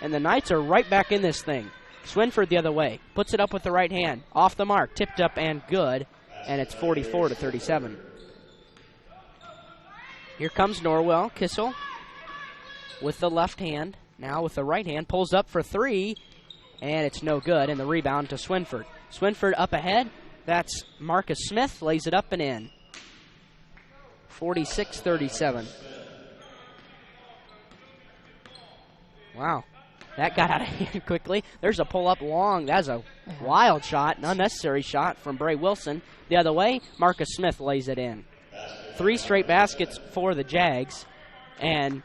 and the Knights are right back in this thing. Swinford the other way, puts it up with the right hand, off the mark, tipped up and good, and it's 44-37. Here comes Norwell. Kissel with the left hand, now with the right hand, pulls up for three, and it's no good, and the rebound to Swinford. Swinford up ahead, that's Marcus Smith, lays it up and in. 46-37. Wow, that got out of hand quickly. There's a pull-up long. That's a wild shot, an unnecessary shot from Bray Wilson. The other way, Marcus Smith lays it in. 3 straight baskets for the Jags. And,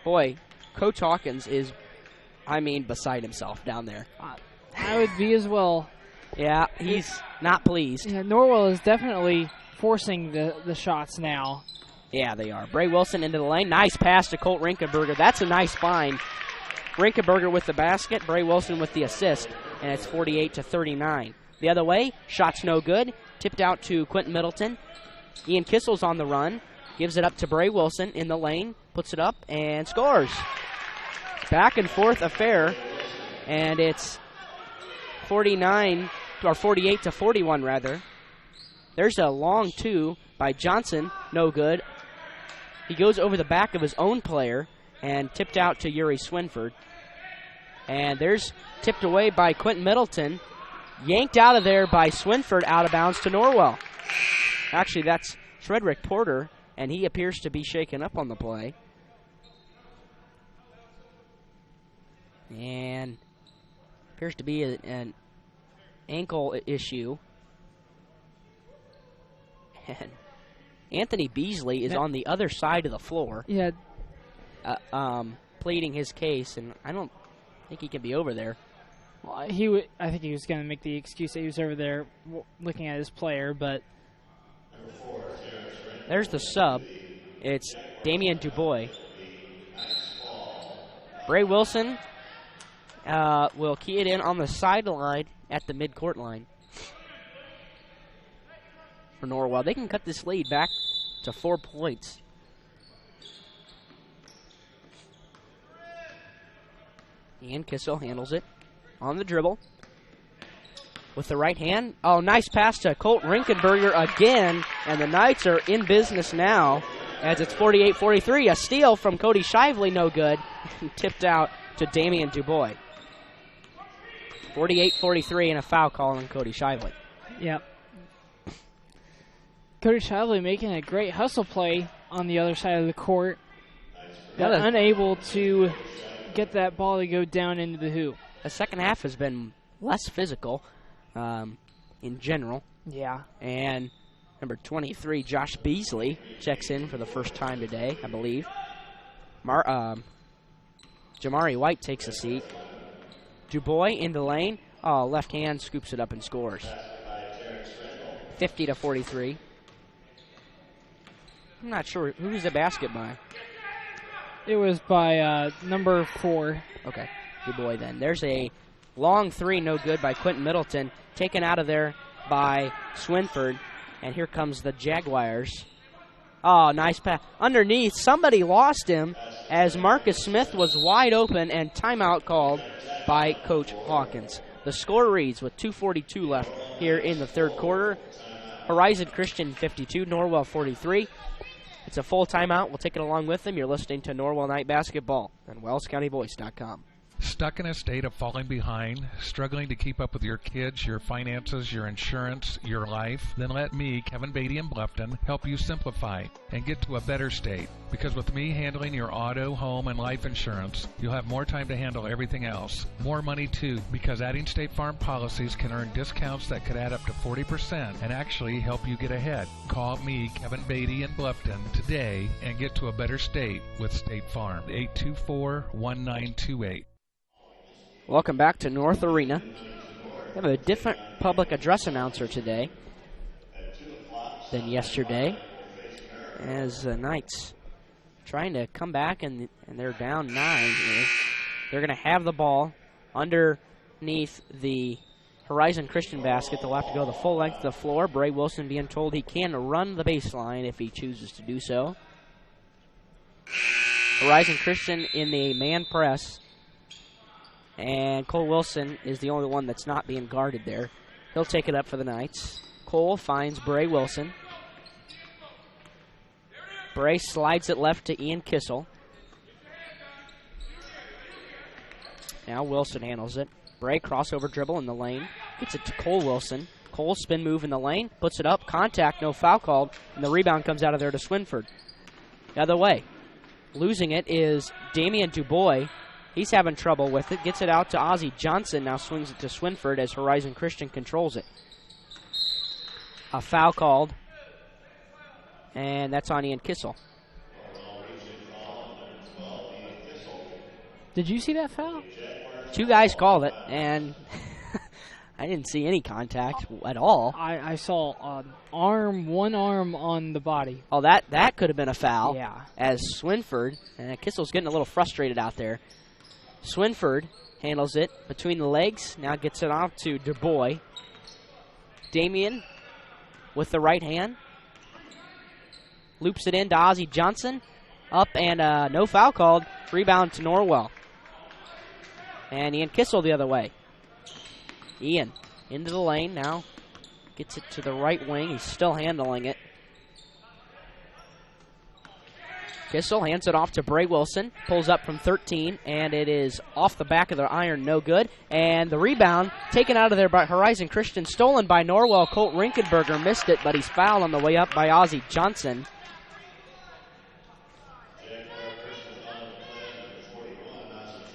boy, Coach Hawkins is, beside himself down there. I would be as well. Yeah, he's not pleased. Yeah, Norwell is definitely forcing the shots now. Yeah, they are. Bray Wilson into the lane. Nice pass to Colt Rinkenberger. That's a nice find. Rinkenberger with the basket, Bray Wilson with the assist, and it's 48-39. The other way, shot's no good. Tipped out to Quentin Middleton. Ian Kissel's on the run. Gives it up to Bray Wilson in the lane. Puts it up and scores. Back and forth affair, and it's 48-41 rather. There's a long two by Johnson, no good. He goes over the back of his own player and tipped out to Yuri Swinford. And there's tipped away by Quentin Middleton. Yanked out of there by Swinford, out of bounds to Norwell. Actually, that's Frederick Porter, and he appears to be shaken up on the play. And appears to be an ankle issue. And Anthony Beasley is on the other side of the floor. Yeah. Pleading his case, and I don't think he can be over there. Well, I think he was going to make the excuse that he was over there looking at his player, but... There's the sub. It's Damian Dubois. Bray Wilson will key it in on the sideline at the midcourt line. For Norwell, they can cut this lead back to 4 points. Ian Kissel handles it on the dribble with the right hand. Oh, nice pass to Colt Rinkenberger again, and the Knights are in business now as it's 48-43. A steal from Cody Shively, no good, tipped out to Damian Dubois. 48-43 and a foul call on Cody Shively. Yep. Cody Shively making a great hustle play on the other side of the court, but unable to get that ball to go down into the hoop. The second half has been less physical in general. Yeah. And number 23, Josh Beasley, checks in for the first time today, I believe. Jamari White takes a seat. Dubois in the lane. Oh, left hand scoops it up and scores. 50-43. I'm not sure. Who was the basket by? It was by number 4. Okay, Dubois then. There's a long three, no good by Quentin Middleton. Taken out of there by Swinford. And here comes the Jaguars. Oh, nice pass. Underneath, somebody lost him as Marcus Smith was wide open, and timeout called by Coach Hawkins. The score reads with 2:42 left here in the third quarter. Horizon Christian 52, Norwell 43. It's a full timeout. We'll take it along with them. You're listening to Norwell Night Basketball on WellsCountyVoice.com. Stuck in a state of falling behind, struggling to keep up with your kids, your finances, your insurance, your life? Then let me, Kevin Beatty in Bluffton, help you simplify and get to a better state. Because with me handling your auto, home, and life insurance, you'll have more time to handle everything else. More money too, because adding State Farm policies can earn discounts that could add up to 40% and actually help you get ahead. Call me, Kevin Beatty in Bluffton, today and get to a better state with State Farm. 824-1928. Welcome back to North Arena. We have a different public address announcer today than yesterday, as the Knights trying to come back, and they're down 9 here. They're going to have the ball underneath the Horizon Christian basket. They'll have to go the full length of the floor. Bray Wilson being told he can run the baseline if he chooses to do so. Horizon Christian in the man press. And Cole Wilson is the only one that's not being guarded there. He'll take it up for the Knights. Cole finds Bray Wilson. Bray slides it left to Ian Kissel. Now Wilson handles it. Bray crossover dribble in the lane. Gets it to Cole Wilson. Cole spin move in the lane. Puts it up. Contact, no foul called. And the rebound comes out of there to Swinford. The other way. Losing it is Damian Dubois. He's having trouble with it. Gets it out to Ozzie Johnson. Now swings it to Swinford as Horizon Christian controls it. A foul called. And that's on Ian Kissel. Did you see that foul? 2 guys called it. And I didn't see any contact at all. I saw one arm on the body. Oh, that could have been a foul. Yeah. As Swinford, and Kissel's getting a little frustrated out there. Swinford handles it between the legs. Now gets it off to DuBois. Damien with the right hand. Loops it in to Ozzie Johnson. Up and no foul called. Rebound to Norwell. And Ian Kissel the other way. Ian into the lane now. Gets it to the right wing. He's still handling it. Kissel hands it off to Bray Wilson. Pulls up from 13, and it is off the back of the iron, no good. And the rebound taken out of there by Horizon Christian, stolen by Norwell. Colt Rinkenberger missed it, but he's fouled on the way up by Ozzie Johnson.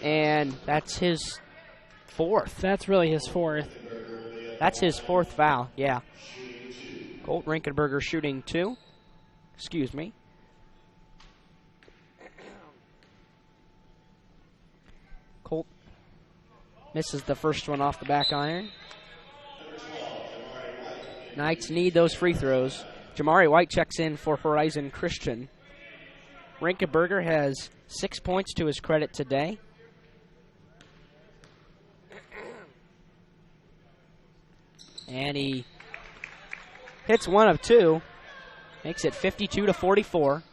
And that's his fourth. That's really his fourth. That's his fourth foul, yeah. Colt Rinkenberger shooting 2. Excuse me. Colt misses the first one off the back iron. Knights need those free throws. Jamari White checks in for Horizon Christian. Rinkenberger has 6 points to his credit today. And he hits 1 of 2. Makes it 52-44.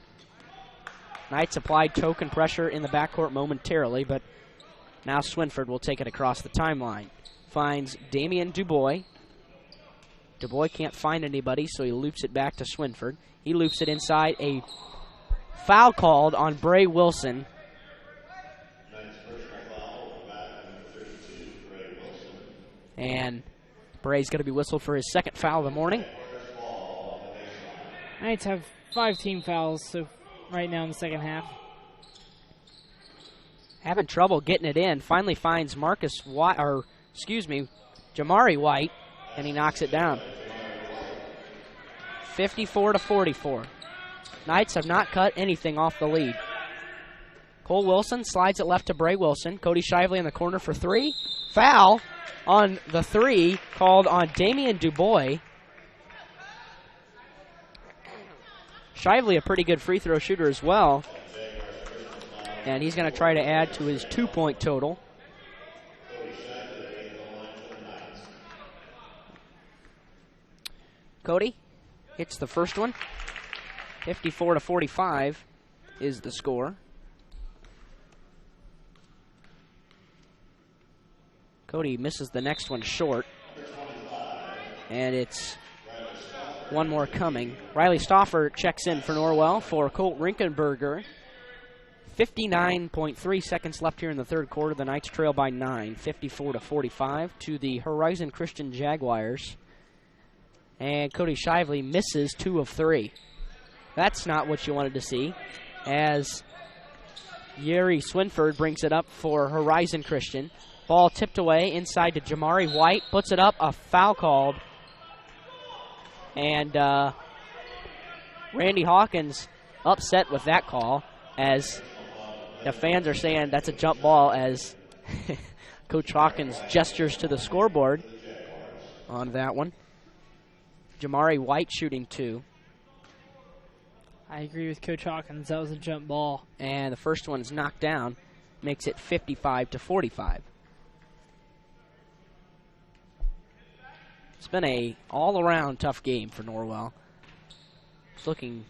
Knights applied token pressure in the backcourt momentarily, but now Swinford will take it across the timeline. Finds Damian DuBois. DuBois can't find anybody, so he loops it back to Swinford. He loops it inside. A foul called on Bray Wilson. And Bray's going to be whistled for his second foul of the morning. Knights have 5 team fouls so right now in the second half. Having trouble getting it in. Finally finds Jamari White, and he knocks it down. 54-44. Knights have not cut anything off the lead. Cole Wilson slides it left to Bray Wilson. Cody Shively in the corner for 3. Foul on the 3 called on Damian DuBois. Shively a pretty good free throw shooter as well. And he's going to try to add to his 2-point total. Cody hits the first one. 54-45 is the score. Cody misses the next one short. And it's one more coming. Riley Stauffer checks in for Norwell for Colt Rinkenberger. 59.3 seconds left here in the third quarter. The Knights trail by 9, 54-45 to the Horizon Christian Jaguars. And Cody Shively misses 2 of 3. That's not what you wanted to see, as Yuri Swinford brings it up for Horizon Christian. Ball tipped away inside to Jamari White. Puts it up. A foul called. And Randy Hawkins upset with that call, as the fans are saying that's a jump ball, as Coach Hawkins gestures to the scoreboard on that one. Jamari White shooting 2. I agree with Coach Hawkins. That was a jump ball. And the first one's knocked down. Makes it 55-45. It's been a all-around tough game for Norwell. It's looking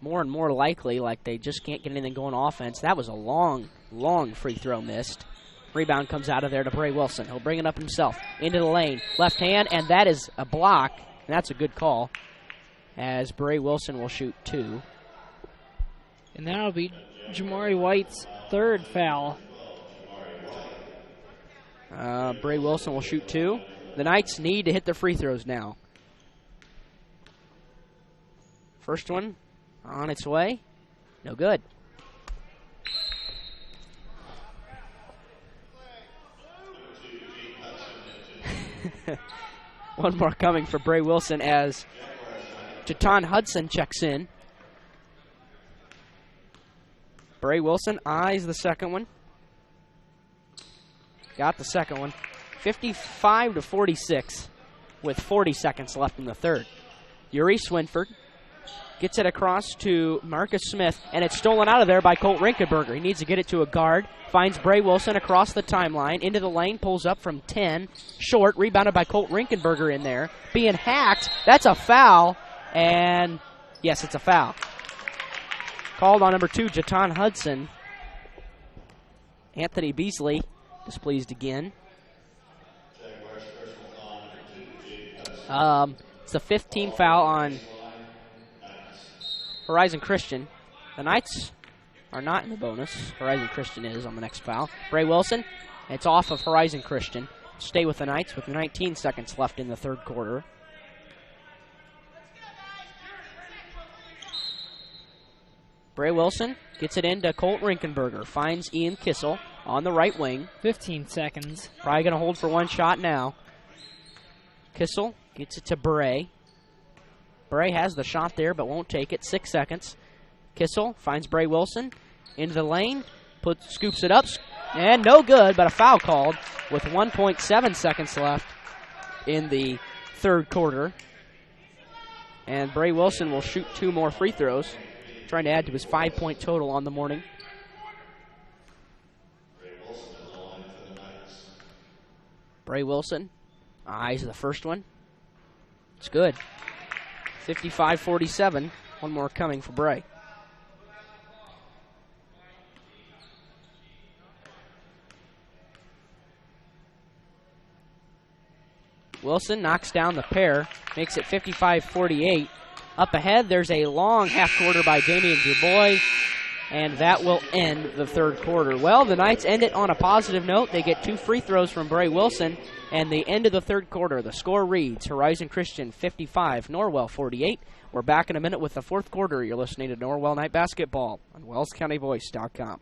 more and more likely like they just can't get anything going offense. That was a long, long free throw missed. Rebound comes out of there to Bray Wilson. He'll bring it up himself into the lane. Left hand, and that is a block. And that's a good call, as Bray Wilson will shoot 2. And that'll be Jamari White's third foul. Bray Wilson will shoot 2. The Knights need to hit their free throws now. First one on its way. No good. One more coming for Bray Wilson as Jaton Hudson checks in. Bray Wilson eyes the second one. Got the second one. 55-46 with 40 seconds left in the third. Yuri Swinford gets it across to Marcus Smith, and it's stolen out of there by Colt Rinkenberger. He needs to get it to a guard. Finds Bray Wilson across the timeline. Into the lane, pulls up from 10. Short, rebounded by Colt Rinkenberger in there. Being hacked. That's a foul. And, yes, it's a foul. Called on number 2, Jaton Hudson. Anthony Beasley displeased again. It's the 15th foul on Horizon Christian. The Knights are not in the bonus. Horizon Christian is on the next foul. Bray Wilson, it's off of Horizon Christian. Stay with the Knights with 19 seconds left in the third quarter. Bray Wilson gets it into Colt Rinkenberger. Finds Ian Kissel on the right wing. 15 seconds. Probably going to hold for one shot now. Kissel gets it to Bray. Bray has the shot there but won't take it. 6 seconds. Kissel finds Bray Wilson into the lane. Scoops it up. And no good, but a foul called with 1.7 seconds left in the third quarter. And Bray Wilson will shoot 2 more free throws, trying to add to his 5-point total on the morning. Bray Wilson eyes the first one. It's good. 55-47. One more coming for Bray. Wilson knocks down the pair, makes it 55-48. Up ahead, there's a long half-quarter by Damian Dubois, and that will end the third quarter. Well, the Knights end it on a positive note. They get 2 free throws from Bray Wilson, and the end of the third quarter. The score reads Horizon Christian 55, Norwell 48. We're back in a minute with the fourth quarter. You're listening to Norwell Night Basketball on WellsCountyVoice.com.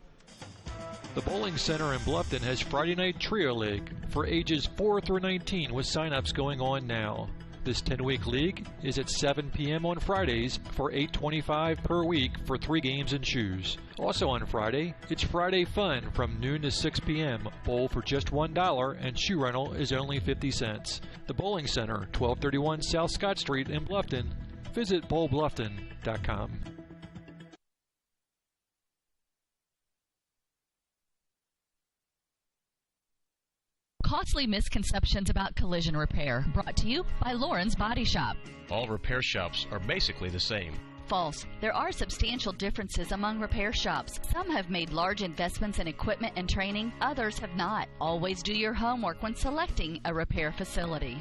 The Bowling Center in Bluffton has Friday Night Trio League for ages 4 through 19 with sign-ups going on now. This 10-week league is at 7 p.m. on Fridays for $8.25 per week for 3 games and shoes. Also on Friday, it's Friday Fun from noon to 6 p.m. Bowl for just $1 and shoe rental is only 50 cents. The Bowling Center, 1231 South Scott Street in Bluffton. Visit bowlbluffton.com. Costly misconceptions about collision repair, brought to you by Lauren's Body Shop. All repair shops are basically the same. False. There are substantial differences among repair shops. Some have made large investments in equipment and training, others have not. Always do your homework when selecting a repair facility.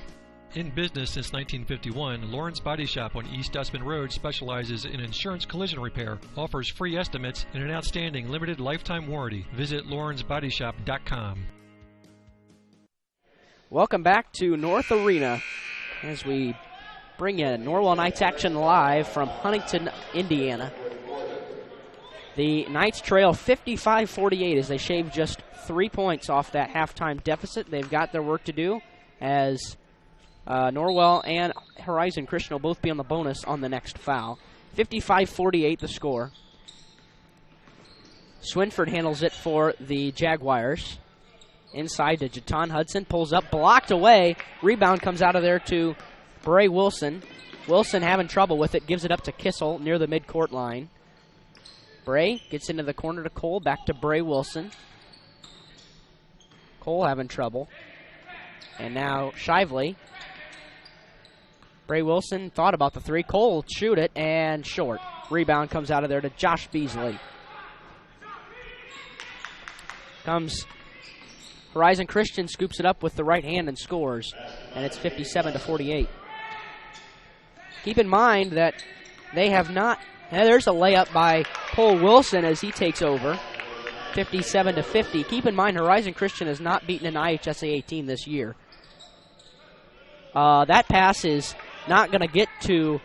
In business since 1951, Lauren's Body Shop on East Dustman Road specializes in insurance collision repair, offers free estimates, and an outstanding limited lifetime warranty. Visit laurensbodyshop.com. Welcome back to North Arena as we bring you Norwell Knights action live from Huntington, Indiana. The Knights trail 55-48 as they shave just 3 points off that halftime deficit. They've got their work to do as Norwell and Horizon Christian will both be on the bonus on the next foul. 55-48 the score. Swinford handles it for the Jaguars. Inside to Jaton Hudson, pulls up, blocked away. Rebound comes out of there to Bray Wilson. Wilson having trouble with it, gives it up to Kissel near the midcourt line. Bray gets into the corner to Cole, back to Bray Wilson. Cole having trouble. And now Shively. Bray Wilson thought about the three. Cole shoot it, and short. Rebound comes out of there to Josh Beasley. Comes Horizon Christian, scoops it up with the right hand and scores. And it's 57-48. Keep in mind that they have not... there's a layup by Cole Wilson as he takes over. 57-50. Keep in mind, Horizon Christian has not beaten an IHSAA team this year. That pass is not going to get to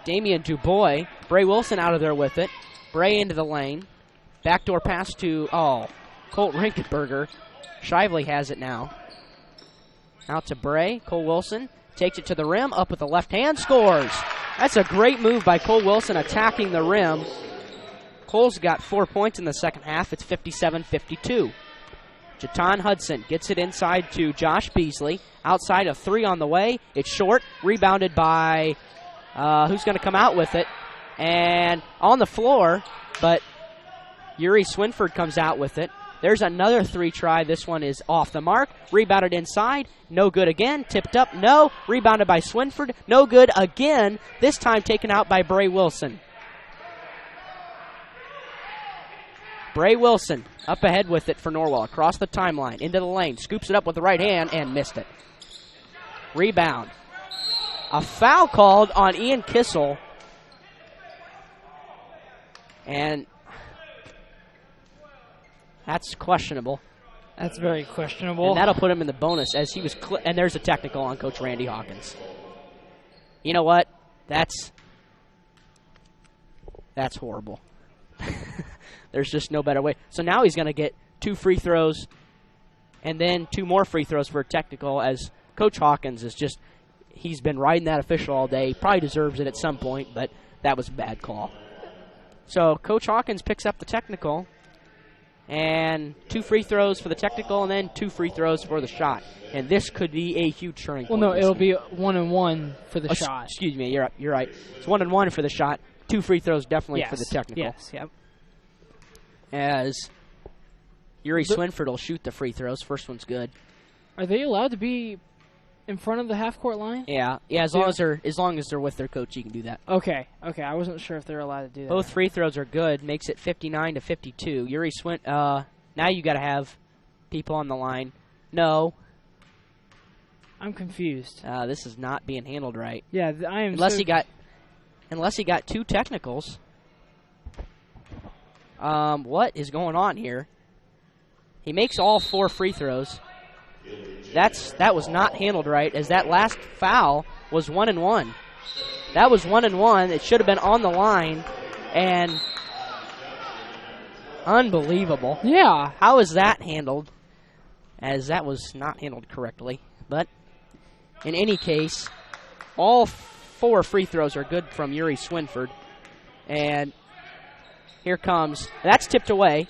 Damian Dubois. Bray Wilson out of there with it. Bray into the lane. Backdoor pass to, Colt Rinkenberger. Shively has it now. Out to Bray. Cole Wilson takes it to the rim. Up with the left hand. Scores. That's a great move by Cole Wilson attacking the rim. Cole's got 4 points in the second half. It's 57-52. Jatan Hudson gets it inside to Josh Beasley. Outside of 3 on the way. It's short. Rebounded by who's going to come out with it. And on the floor, but Yuri Swinford comes out with it. There's another 3 try. This one is off the mark. Rebounded inside. No good again. Tipped up. No. Rebounded by Swinford. No good again. This time taken out by Bray Wilson. Bray Wilson up ahead with it for Norwell. Across the timeline. Into the lane. Scoops it up with the right hand and missed it. Rebound. A foul called on Ian Kissel. And that's questionable. That's very questionable. And that'll put him in the bonus as he was. And there's a technical on Coach Randy Hawkins. You know what? That's horrible. There's just no better way. So now he's going to get 2 free throws and then 2 more free throws for a technical as Coach Hawkins is just, he's been riding that official all day. He probably deserves it at some point, but that was a bad call. So Coach Hawkins picks up the technical and 2 free throws for the technical and then 2 free throws for the shot. And this could be a huge turning point. Well, no, it'll be 1-and-1 for the shot. Excuse me, you're right. It's 1-and-1 for the shot. 2 free throws definitely for the technical. Yes, yep. As Yuri Swinford will shoot the free throws. First one's good. Are they allowed to be in front of the half-court line? Yeah. As long as they're with their coach, you can do that. Okay. I wasn't sure if they're allowed to do that. Both free throws are good. Makes it 59-52. Yuri now you got to have people on the line. No. I'm confused. This is not being handled right. Yeah, I am. Unless he got 2 technicals. What is going on here? He makes all 4 free throws. That was not handled right, as that last foul was 1-and-1. That was 1-and-1. It should have been on the line, and unbelievable. Yeah. How is that handled? As that was not handled correctly. But in any case, all 4 free throws are good from Yuri Swinford, and here comes, that's tipped away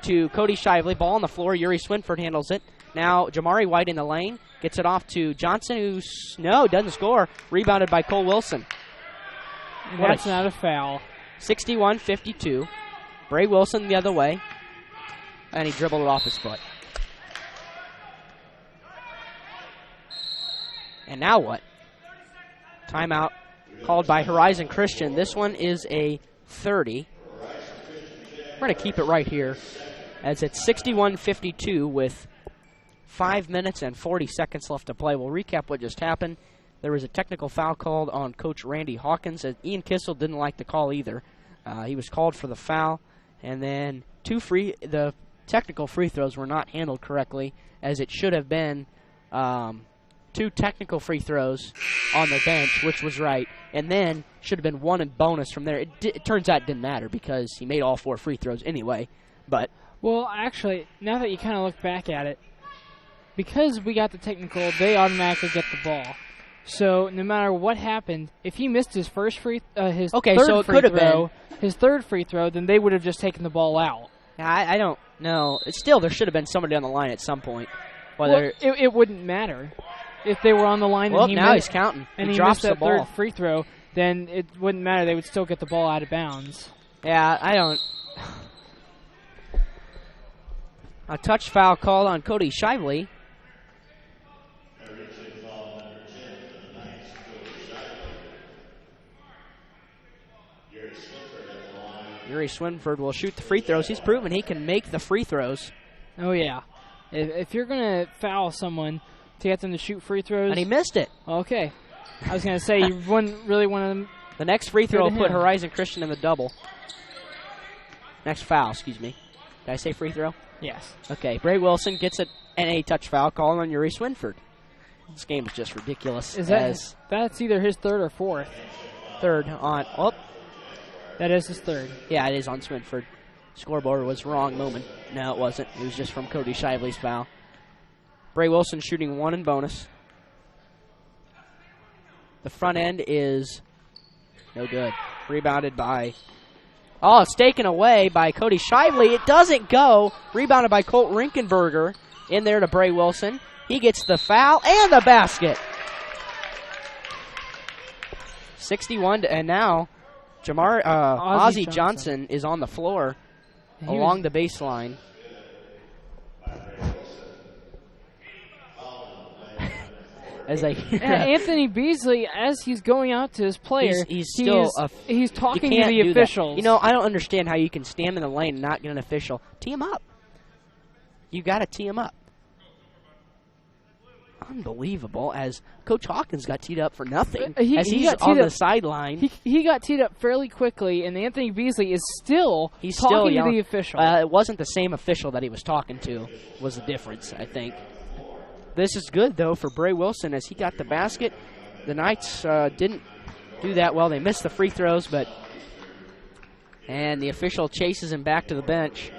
to Cody Shively. Ball on the floor. Yuri Swinford handles it. Now Jamari White in the lane. Gets it off to Johnson, who doesn't score. Rebounded by Cole Wilson. That's not a foul. 61-52. Bray Wilson the other way. And he dribbled it off his foot. And now what? Timeout called by Horizon Christian. This one is a 30. We're going to keep it right here as it's 61-52 with 5 minutes and 40 seconds left to play. We'll recap what just happened. There was a technical foul called on Coach Randy Hawkins. Ian Kissel didn't like the call either. He was called for the foul. And then the technical free throws were not handled correctly, as it should have been 2 technical free throws on the bench, which was right, and then should have been 1 in bonus from there. It turns out it didn't matter because he made all 4 free throws anyway. But well, actually, now that you kind of look back at it, because we got the technical, they automatically get the ball. So no matter what happened, if he missed his third free throw, then they would have just taken the ball out. I don't know. Still, there should have been somebody on the line at some point. It wouldn't matter. If they were on the line and he's counting. And he drops missed that the ball. third free throw, then it wouldn't matter. They would still get the ball out of bounds. Yeah, I don't. A touch foul called on Cody Shively. Yuri Swinford will shoot the free throws. He's proven he can make the free throws. Oh, yeah. If you're going to foul someone to get them to shoot free throws. And he missed it. Okay. I was going to say, you wouldn't really want to. The next free throw will put Horizon Christian in the double. Next foul, excuse me. Did I say free throw? Yes. Okay, Bray Wilson gets an NA touch foul calling on Yuri Swinford. This game is just ridiculous. That's either his third or fourth. Third on. Oh. That is his third. Yeah, it is on Swinford. Scoreboard was wrong moment. No, it wasn't. It was just from Cody Shively's foul. Bray Wilson shooting 1 in bonus. The front end is no good. Rebounded by... Oh, it's taken away by Cody Shively. It doesn't go. Rebounded by Colt Rinkenberger. In there to Bray Wilson. He gets the foul and the basket. 61, and now Ozzie Johnson is on the floor along the baseline. As Anthony Beasley, as he's going out to his player, he's talking to the officials. You know, I don't understand how you can stand in the lane and not get an official. Tee him up. You got to tee him up. Unbelievable, as Coach Hawkins got teed up for nothing. He's on the sideline. He got teed up fairly quickly, and Anthony Beasley is still talking to the official. It wasn't the same official that he was talking to, was the difference, I think. This is good, though, for Bray Wilson as he got the basket. The Knights didn't do that well. They missed the free throws, and the official chases him back to the bench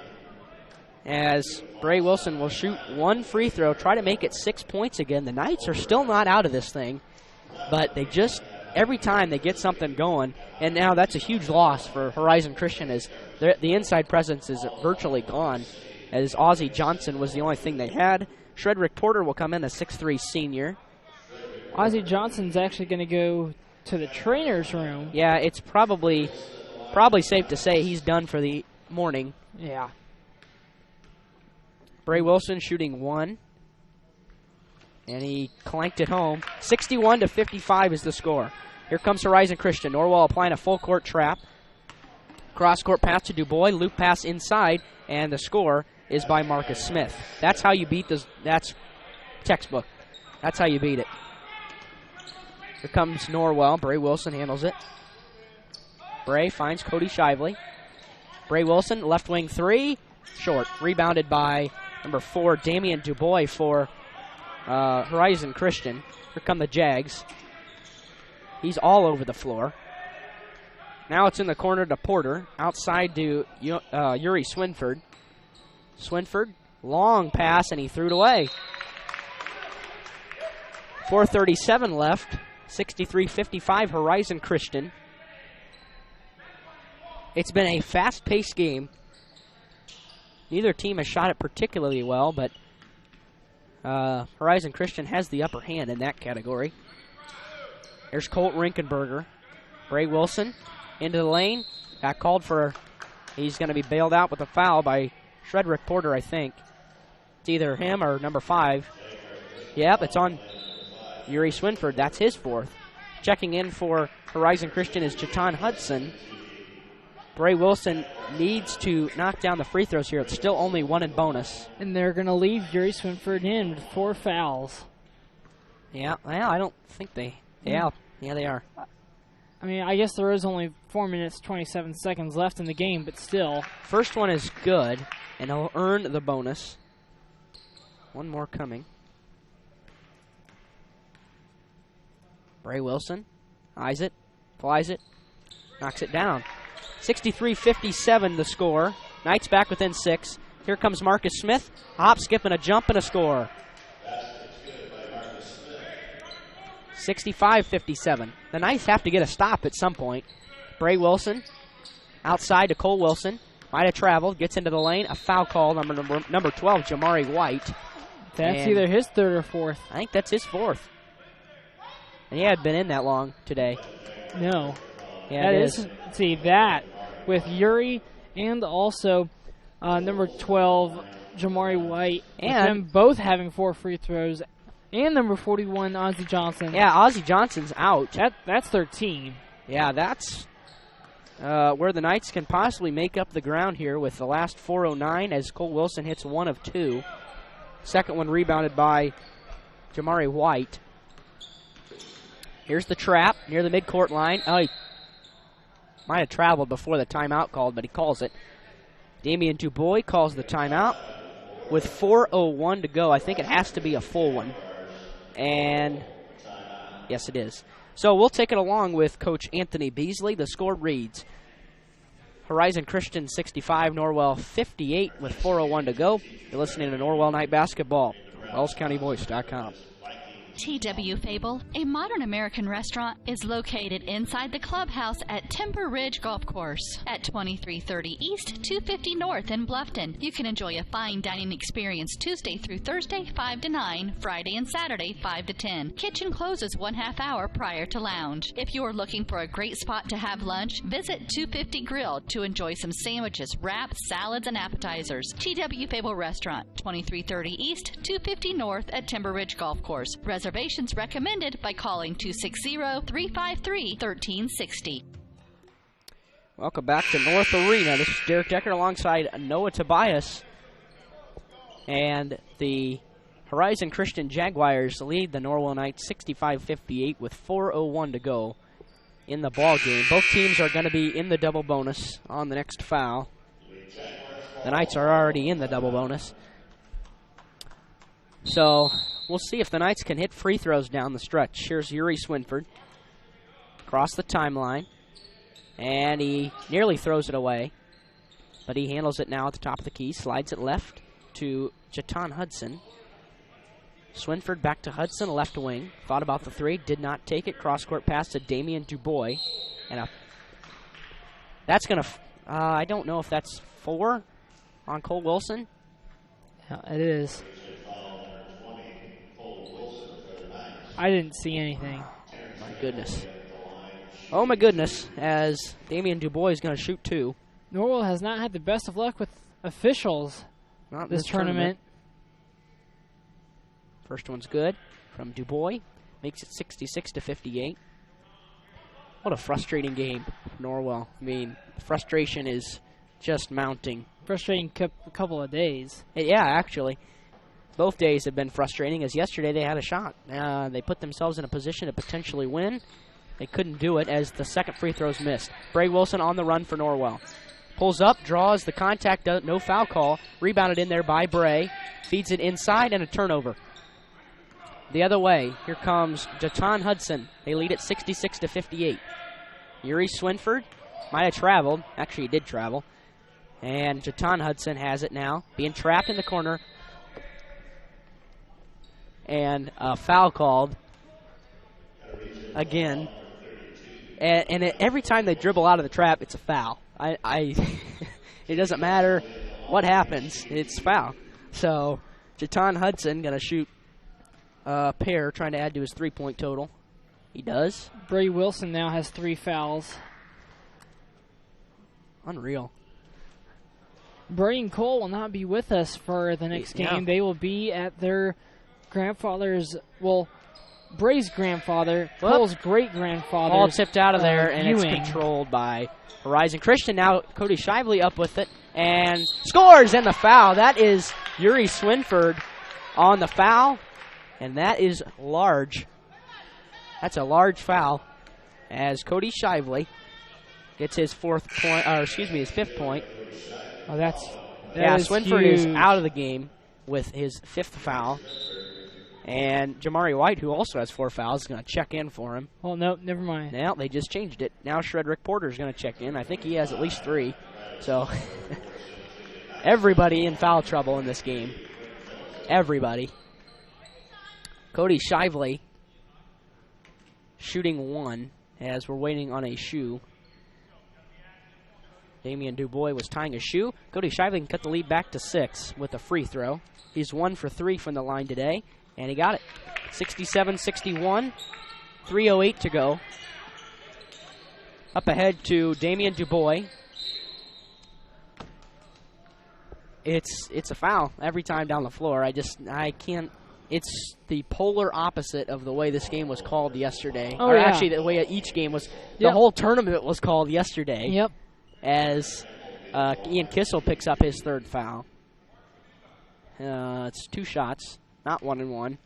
as Bray Wilson will shoot one free throw, try to make it 6 points again. The Knights are still not out of this thing, but they just, every time they get something going, and now that's a huge loss for Horizon Christian as the inside presence is virtually gone, as Ozzie Johnson was the only thing they had. Shredrick Porter will come in, a 6'3" senior. Ozzie Johnson's actually going to go to the trainer's room. Yeah, it's probably safe to say he's done for the morning. Yeah. Bray Wilson shooting one, and he clanked it home. 61-55 is the score. Here comes Horizon Christian. Norwell applying a full court trap. Cross-court pass to Dubois, loop pass inside, and the score is by Marcus Smith. That's how you beat this. That's textbook. That's how you beat it. Here comes Norwell. Bray Wilson handles it. Bray finds Cody Shively. Bray Wilson, left wing three, short. Rebounded by number 4, Damian Dubois for Horizon Christian. Here come the Jags. He's all over the floor. Now it's in the corner to Porter. Outside to Yuri Swinford. Swinford, long pass, and he threw it away. 4:37 left. 63-55 Horizon Christian. It's been a fast-paced game. Neither team has shot it particularly well, but Horizon Christian has the upper hand in that category. There's Colt Rinkenberger. Bray Wilson into the lane. Got called for. He's going to be bailed out with a foul by Shredrick Porter, I think. It's either him or number 5. Yep, it's on Yuri Swinford. That's his 4th. Checking in for Horizon Christian is Chetan Hudson. Bray Wilson needs to knock down the free throws here. It's still only 1 in bonus. And they're going to leave Yuri Swinford in with 4 fouls. Yeah, well, I don't think they... Yeah, they are. I mean, I guess there is only 4 minutes, 27 seconds left in the game, but still. First one is good, and he'll earn the bonus. One more coming. Bray Wilson eyes it, flies it, knocks it down. 63-57 the score. Knights back within 6. Here comes Marcus Smith. Hop, skip, and a jump, and a score. 65-57. The Knights have to get a stop at some point. Bray Wilson outside to Cole Wilson. Might have traveled. Gets into the lane. A foul call. Number 12, Jamari White. That's either his 3rd or 4th. I think that's his 4th. And he hadn't been in that long today. No. Yeah, it is. See, that with Yuri and also number 12, Jamari White. And them both having 4 free throws. And number 41, Ozzie Johnson. Yeah, Ozzie Johnson's out. That's 13. Yeah, that's where the Knights can possibly make up the ground here with the last 4:09 as Cole Wilson hits 1 of 2. Second one rebounded by Jamari White. Here's the trap near the midcourt line. Oh, he might have traveled before the timeout called, but he calls it. Damian Dubois calls the timeout with 4:01 to go. I think it has to be a full one. And yes, it is. So we'll take it along with Coach Anthony Beasley. The score reads Horizon Christian 65, Norwell 58 with 4:01 to go. You're listening to Norwell Night Basketball, WellsCountyVoice.com. TW Fable, a modern American restaurant, is located inside the clubhouse at Timber Ridge Golf Course at 2330 East, 250 North in Bluffton. You can enjoy a fine dining experience Tuesday through Thursday, 5 to 9, Friday and Saturday, 5 to 10. Kitchen closes 1/2 hour prior to lounge. If you are looking for a great spot to have lunch, visit 250 Grill to enjoy some sandwiches, wraps, salads, and appetizers. TW Fable Restaurant, 2330 East, 250 North at Timber Ridge Golf Course. Reservations recommended by calling 260-353-1360. Welcome back to North Arena. This is Derek Decker alongside Noah Tobias. And the Horizon Christian Jaguars lead the Norwell Knights 65-58 with 4:01 to go in the ball game. Both teams are going to be in the double bonus on the next foul. The Knights are already in the double bonus. So we'll see if the Knights can hit free throws down the stretch. Here's Yuri Swinford across the timeline, and he nearly throws it away, but he handles it now at the top of the key, slides it left to Jatan Hudson. Swinford back to Hudson, left wing. Thought about the three, did not take it. Cross-court pass to Damian Dubois. And that's going to, I don't know if that's 4 on Cole Wilson. Yeah, it is. I didn't see anything. My goodness. Oh, my goodness, as Damian Dubois is going to shoot 2. Norwell has not had the best of luck with officials Not this tournament. First one's good from Dubois. Makes it 66-58. What a frustrating game for Norwell. I mean, frustration is just mounting. Frustrating couple of days. Yeah, actually. Both days have been frustrating, as yesterday they had a shot. They put themselves in a position to potentially win. They couldn't do it as the second free throw's missed. Bray Wilson on the run for Norwell. Pulls up, draws the contact, no foul call. Rebounded in there by Bray. Feeds it inside and a turnover. The other way, here comes Jatan Hudson. They lead it 66-58. Yuri Swinford might have traveled. Actually, he did travel. And Jatan Hudson has it now, being trapped in the corner. And a foul called again. And every time they dribble out of the trap, it's a foul. It doesn't matter what happens, it's foul. So Jatan Hudson going to shoot a pair, trying to add to his 3-point total. He does. Bray Wilson now has 3 fouls. Unreal. Bray and Cole will not be with us for the next game. Yeah. They will be at their grandfather's, well, Bray's grandfather, Cole's great-grandfather. All tipped out of there, and viewing. it's controlled by Horizon Christian. Now Cody Shively up with it, and scores, and the foul. That is Yuri Swinford on the foul, and that is large. That's a large foul, as Cody Shively gets his 5th point. Oh, that Swinford huge. is out of the game with his 5th foul. And Jamari White, who also has 4 fouls, is going to check in for him. Oh, no, never mind. Now, they just changed it. Now Shredrick Porter is going to check in. I think he has at least 3. So, everybody in foul trouble in this game. Everybody. Cody Shively shooting 1 as we're waiting on a shoe. Damian Dubois was tying a shoe. Cody Shively can cut the lead back to 6 with a free throw. He's 1 for 3 from the line today. And he got it. 67-61. 3:08 to go. Up ahead to Damian Dubois. It's a foul every time down the floor. I can't. It's the polar opposite of the way this game was called yesterday. Oh, or yeah. actually, the way each game was. The Yep. whole tournament was called yesterday. Yep. As Ian Kissel picks up his 3rd foul. It's 2 shots. Not 1 and 1.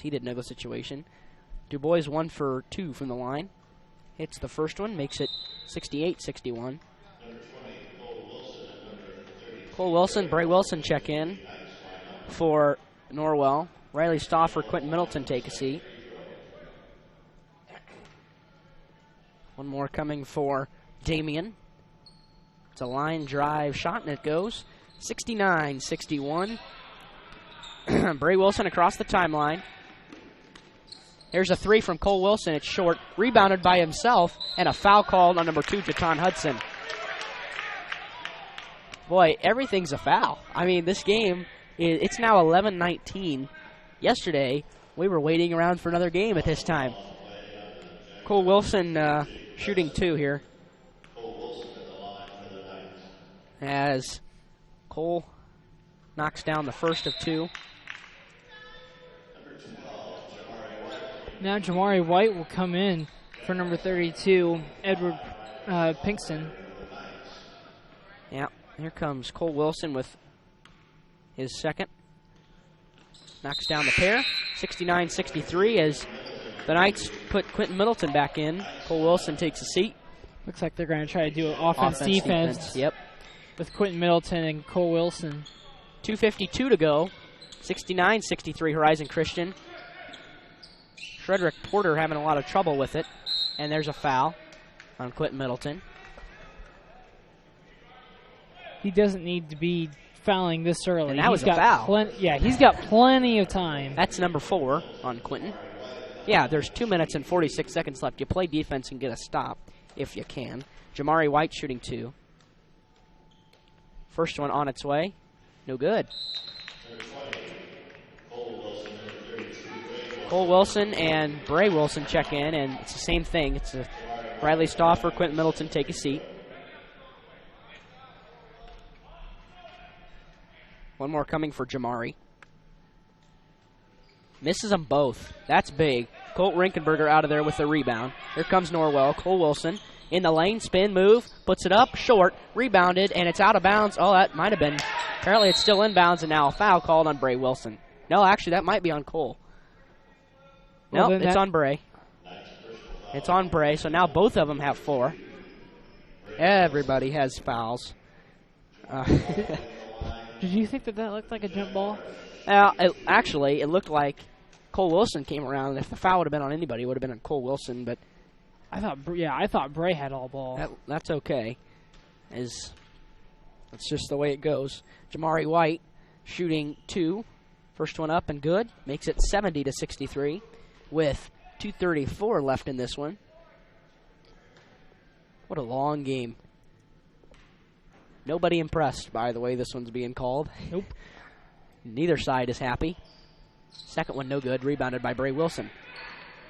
He didn't know the situation. Dubois 1 for 2 from the line. Hits the first one, makes it 68-61. Cole Wilson, Bray Wilson check in for Norwell. Riley Stauffer, Quentin Middleton take a seat. One more coming for Damian. It's a line drive shot, and it goes 69-61. Bray Wilson across the timeline. There's a three from Cole Wilson. It's short. Rebounded by himself, and a foul called on number 2, Jaton Hudson. Boy, everything's a foul. I mean, this game, it's now 11-19. Yesterday, we were waiting around for another game at this time. Cole Wilson shooting 2 here. As Cole knocks down the first of 2. Now Jamari White will come in for number 32, Edward Pinkston. Yeah, here comes Cole Wilson with his second. Knocks down the pair, 69-63 as the Knights put Quentin Middleton back in. Cole Wilson takes a seat. Looks like they're going to try to do an offense-defense. Yep. With Quentin Middleton and Cole Wilson. 2:52 to go. 69-63 Horizon Christian. Frederick Porter having a lot of trouble with it. And there's a foul on Quentin Middleton. He doesn't need to be fouling this early. And that was a foul. He's got plenty of time. That's number 4 on Quentin. Yeah, there's 2 minutes and 46 seconds left. You play defense and get a stop if you can. Jamari White shooting 2. First one on its way. No good. Cole Wilson and Bray Wilson check in, and it's the same thing. It's a Riley Stauffer, Quentin Middleton take a seat. One more coming for Jamari. Misses them both. That's big. Colt Rinkenberger out of there with the rebound. Here comes Norwell. Cole Wilson in the lane, spin move, puts it up, short, rebounded, and it's out of bounds. Oh, that might have been. Apparently it's still in bounds, and now a foul called on Bray Wilson. No, actually, that might be on Cole. Well, no, it's on Bray. It's on Bray, so now both of them have 4. Everybody has fouls. Did you think that looked like a jump ball? Actually, it looked like Cole Wilson came around, and if the foul would have been on anybody, it would have been on Cole Wilson, but I thought Bray had all ball. That's okay. That's just the way it goes. Jamari White shooting 2. First one up and good. Makes it 70-63 with 2:34 left in this one. What a long game. Nobody impressed by the way this one's being called. Nope. Neither side is happy. Second one no good. Rebounded by Bray Wilson.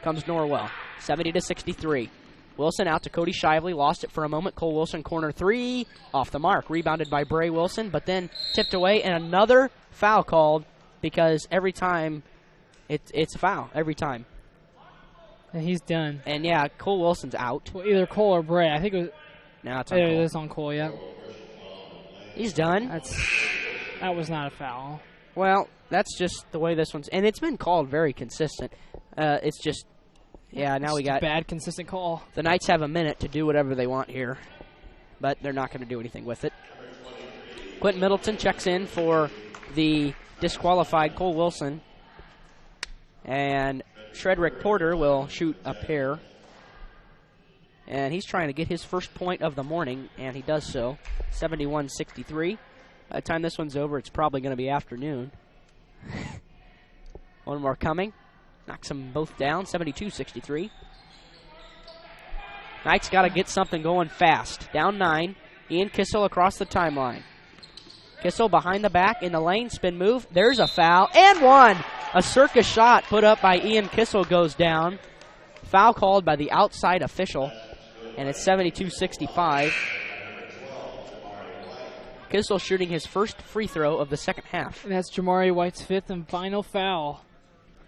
Comes Norwell. 70-63. Wilson out to Cody Shively. Lost it for a moment. Cole Wilson corner 3. Off the mark. Rebounded by Bray Wilson, but then tipped away, and another foul called because every time it's a foul. Every time. And he's done. And yeah, Cole Wilson's out. Well, either Cole or Bray. I think it was. No, it's on Cole. It is on Cole, yeah. He's done. That was not a foul. Well, that's just the way this one's. And it's been called very consistent. It's just. Yeah, now we got. Bad, consistent call. The Knights have a minute to do whatever they want here, but they're not going to do anything with it. Quentin Middleton checks in for the disqualified Cole Wilson. And Shredrick Porter will shoot a pair. And he's trying to get his first point of the morning, and he does so. 71-63. By the time this one's over, it's probably going to be afternoon. One more coming. Knocks them both down, 72-63. Knights got to get something going fast. Down 9. Ian Kissel across the timeline. Kissel behind the back in the lane, spin move. There's a foul, and one! A circus shot put up by Ian Kissel goes down. Foul called by the outside official, and it's 72-65. Kissel shooting his first free throw of the second half. And that's Jamari White's 5th and final foul.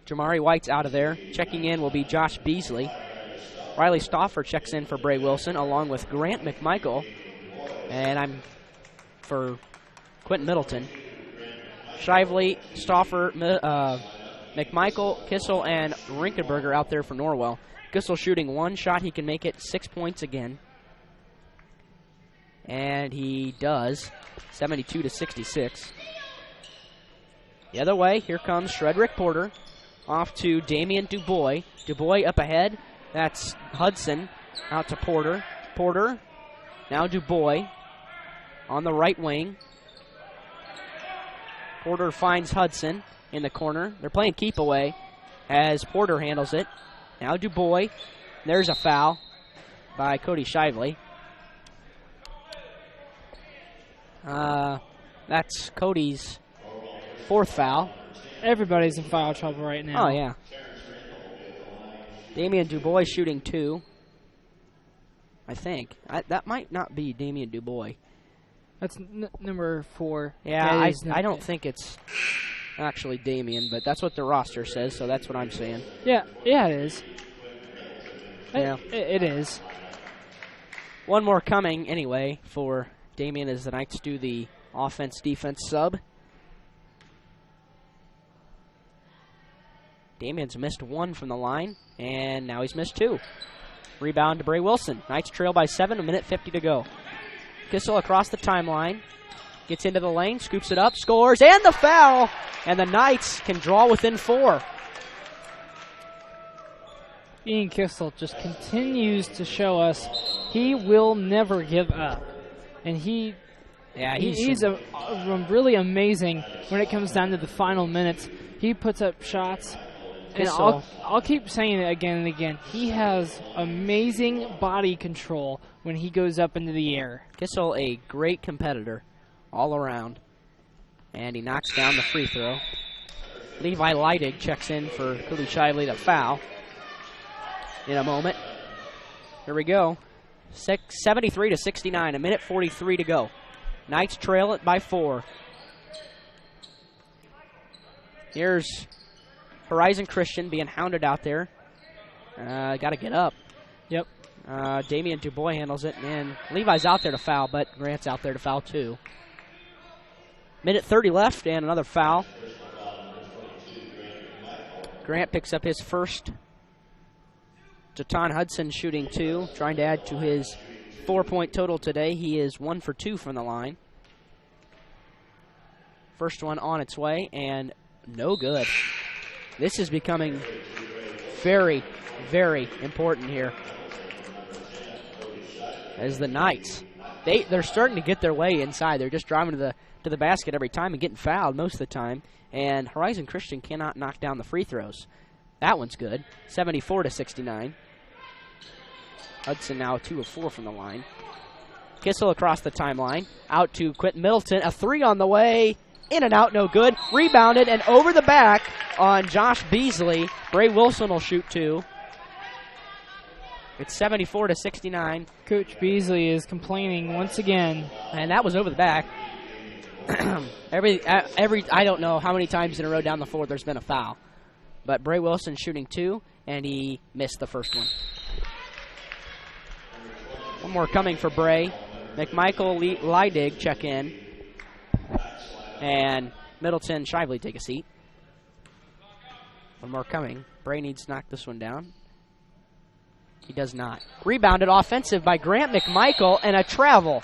Jamari White's out of there. Checking in will be Josh Beasley. Riley Stauffer checks in for Bray Wilson, along with Grant McMichael. And I'm for Quentin Middleton. Shively, Stauffer, McMichael, Kissel, and Rinkenberger out there for Norwell. Kissel shooting one shot. He can make it 6 points again. And he does. 72-66. The other way, here comes Shredrick Porter. Off to Damian Dubois. Dubois up ahead. That's Hudson. Out to Porter. Porter. Now Dubois. On the right wing. Porter finds Hudson in the corner. They're playing keep away as Porter handles it. Now Dubois. There's a foul by Cody Shively. That's Cody's 4th foul. Everybody's in foul trouble right now. Oh, yeah. Damian Dubois shooting 2. I think. That might not be Damian Dubois. That's number 4. Yeah, I don't think it's actually Damian, but that's what the roster says, so that's what I'm saying. Yeah, it is. Yeah. It is. One more coming, anyway, for Damian as the Knights do the offense-defense sub. Damian's missed 1 from the line, and now he's missed 2. Rebound to Bray Wilson. Knights trail by 7, 1:50 to go. Kissel across the timeline. Gets into the lane, scoops it up, scores, and the foul! And the Knights can draw within 4. Ian Kissel just continues to show us he will never give up. And he's really amazing when it comes down to the final minutes. He puts up shots. And I'll keep saying it again and again. He has amazing body control when he goes up into the air. Kissel, a great competitor all around. And he knocks down the free throw. Levi Leidig checks in for Cody Shively to foul in a moment. Here we go. 73 to 69, 1:43 to go. Knights trail it by 4. Here's Horizon Christian being hounded out there. Got to get up. Yep. Damian Dubois handles it, and Levi's out there to foul, but Grant's out there to foul too. 1:30 left, and another foul. Grant picks up his first. Jaton Hudson shooting 2, trying to add to his 4-point total today. He is 1 for 2 from the line. First one on its way, and no good. This is becoming very, very important here. As the Knights, they're starting to get their way inside. They're just driving to the basket every time and getting fouled most of the time. And Horizon Christian cannot knock down the free throws. That one's good. 74 to 69. Hudson now 2 of 4 from the line. Kissel across the timeline. Out to Quentin Middleton. A 3 on the way. In and out, no good. Rebounded and over the back on Josh Beasley. Bray Wilson will shoot 2. It's 74 to 69. Coach Beasley is complaining once again. And that was over the back. I don't know how many times in a row down the floor there's been a foul. But Bray Wilson shooting 2, and he missed the first one. One more coming for Bray. McMichael Leidig check in. And Middleton, Shively take a seat. One more coming. Bray needs to knock this one down. He does not. Rebounded offensive by Grant McMichael, and a travel.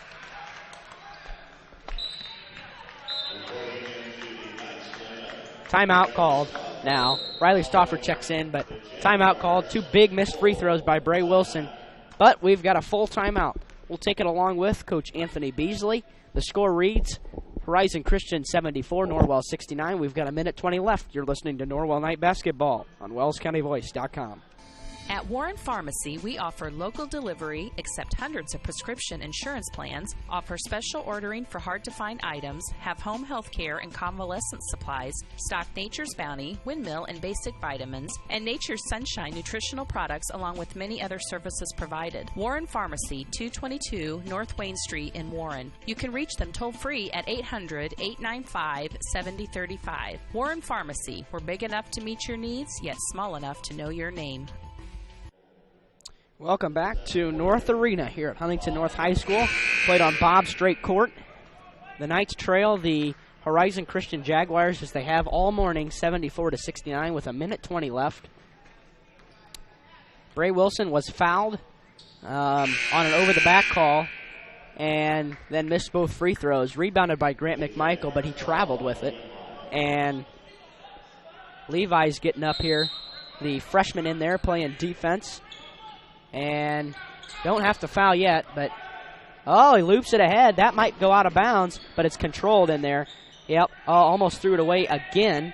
Timeout called now. Riley Stauffer checks in, but timeout called. 2 big missed free throws by Bray Wilson. But we've got a full timeout. We'll take it along with Coach Anthony Beasley. The score reads Horizon Christian 74, Norwell 69. We've got 1:20 left. You're listening to Norwell Night Basketball on WellsCountyVoice.com. At Warren Pharmacy, we offer local delivery, accept hundreds of prescription insurance plans, offer special ordering for hard-to-find items, have home health care and convalescent supplies, stock Nature's Bounty, Windmill, and basic vitamins, and Nature's Sunshine nutritional products, along with many other services provided. Warren Pharmacy, 222 North Wayne Street in Warren. You can reach them toll-free at 800-895-7035. Warren Pharmacy, we're big enough to meet your needs, yet small enough to know your name. Welcome back to North Arena here at Huntington North High School. Played on Bob Strait Court. The Knights trail the Horizon Christian Jaguars as they have all morning, 74 to 69 with 1:20 left. Bray Wilson was fouled on an over-the-back call and then missed both free throws. Rebounded by Grant McMichael, but he traveled with it. And Levi's getting up here. The freshman in there playing defense. And don't have to foul yet, but he loops it ahead. That might go out of bounds, but it's controlled in there. Yep, almost threw it away again.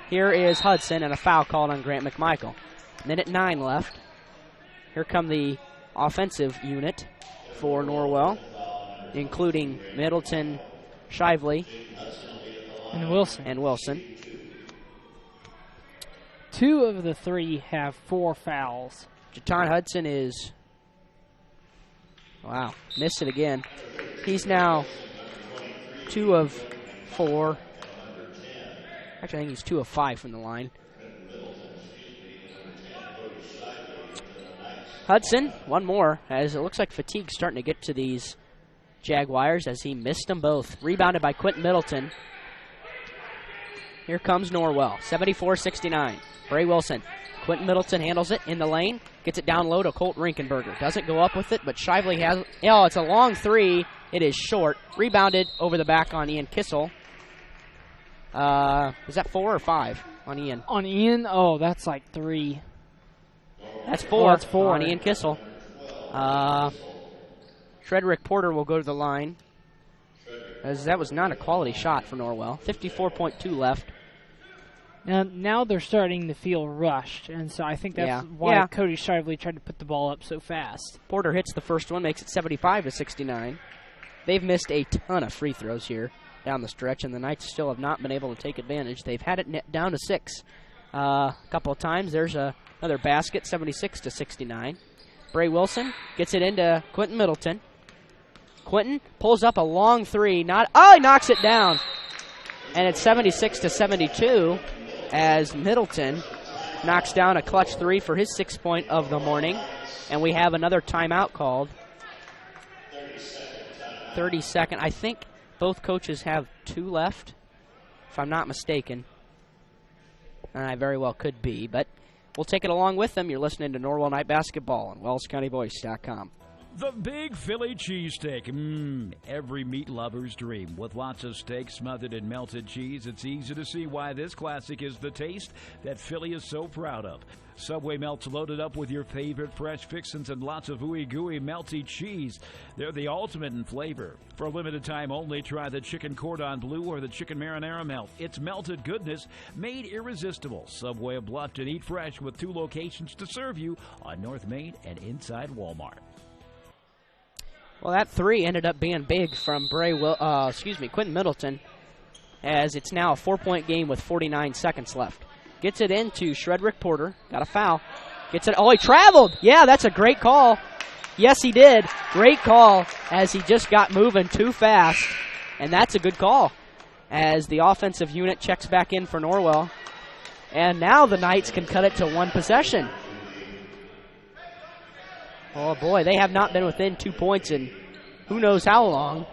Here is Hudson, and a foul called on Grant McMichael. Minute 9 left. Here come the offensive unit for Norwell, including Middleton, Shively, and Wilson. 2 of the 3 have 4 fouls. Jaton Hudson is, wow, missed it again. He's now 2 of 4. Actually, I think he's 2 of 5 from the line. Hudson, one more, as it looks like fatigue's starting to get to these Jaguars as he missed them both. Rebounded by Quentin Middleton. Here comes Norwell, 74-69. Bray Wilson. Quentin Middleton handles it in the lane, gets it down low to Colt Rinkenberger. Doesn't go up with it, but Shively has, oh, it's a long 3. It is short. Rebounded over the back on Ian Kissel. Is that 4 or 5 on Ian? On Ian? Oh, that's like 3. That's 4. That's 4 on Ian Kissel. Frederick Porter will go to the line, as that was not a quality shot for Norwell. 54.2 left. Now they're starting to feel rushed, and so I think that's why Cody Shively tried to put the ball up so fast. Porter hits the first one, makes it 75-69. They've missed a ton of free throws here down the stretch, and the Knights still have not been able to take advantage. They've had it down to 6 a couple of times. There's another basket, 76-69. Bray Wilson gets it into Quentin Middleton. Quentin pulls up a long 3. He knocks it down. And it's 76-72 as Middleton knocks down a clutch 3 for his 6th point of the morning. And we have another timeout called. 30-second. I think both coaches have 2 left, if I'm not mistaken. And I very well could be, but we'll take it along with them. You're listening to Norwell Night Basketball on WellsCountyVoice.com. The Big Philly Cheesesteak. Every meat lover's dream. With lots of steak smothered in melted cheese, it's easy to see why this classic is the taste that Philly is so proud of. Subway melts loaded up with your favorite fresh fixins and lots of ooey gooey melty cheese. They're the ultimate in flavor. For a limited time only, try the chicken cordon bleu or the chicken marinara melt. It's melted goodness made irresistible. Subway of Bluffton. Eat fresh with 2 locations to serve you on North Main and inside Walmart. Well, that 3 ended up being big from Quentin Middleton, as it's now a 4-point game with 49 seconds left. Gets it into Shredrick Porter. Got a foul. Gets it. Oh, he traveled. Yeah, that's a great call. Yes, he did. Great call, as he just got moving too fast. And that's a good call, as the offensive unit checks back in for Norwell. And now the Knights can cut it to 1 possession. Oh, boy, they have not been within 2 points in who knows how long.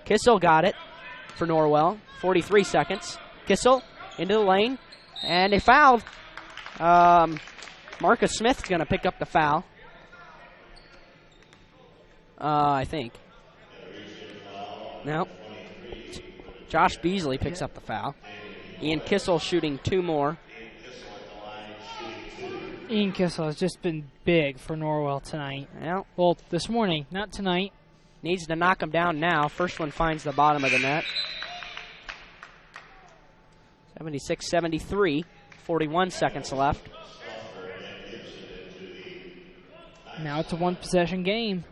Kissel got it for Norwell. 43 seconds. Kissel into the lane, and they fouled. Marcus Smith's going to pick up the foul. I think. No. Josh Beasley picks up the foul. Ian Kissel shooting 2 more. Ian Kissel has just been big for Norwell tonight. Well, this morning, not tonight. Needs to knock him down now. First one finds the bottom of the net. 76-73. 41 seconds left. Now it's a 1-possession game.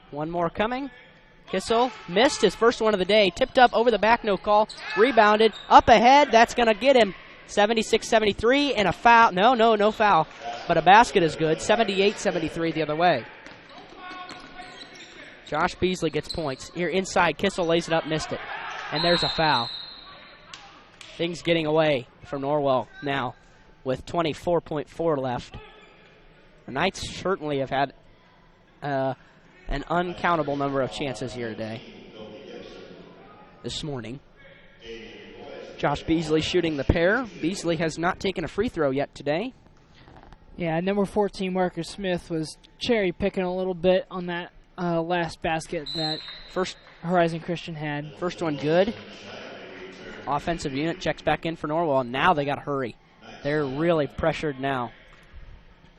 One more coming. Kissel missed his first one of the day. Tipped up over the back, no call. Rebounded. Up ahead. That's going to get him. 76-73, and a foul. No foul. But a basket is good. 78-73 the other way. Josh Beasley gets points. Here inside, Kissel lays it up, missed it. And there's a foul. Things getting away from Norwell now with 24.4 left. The Knights certainly have had an uncountable number of chances here today. This morning. Josh Beasley shooting the pair. Beasley has not taken a free throw yet today. Yeah, number 14, Marcus Smith, was cherry picking a little bit on that last basket that first Horizon Christian had. First one good. Offensive unit checks back in for Norwell. Now they got to hurry. They're really pressured now.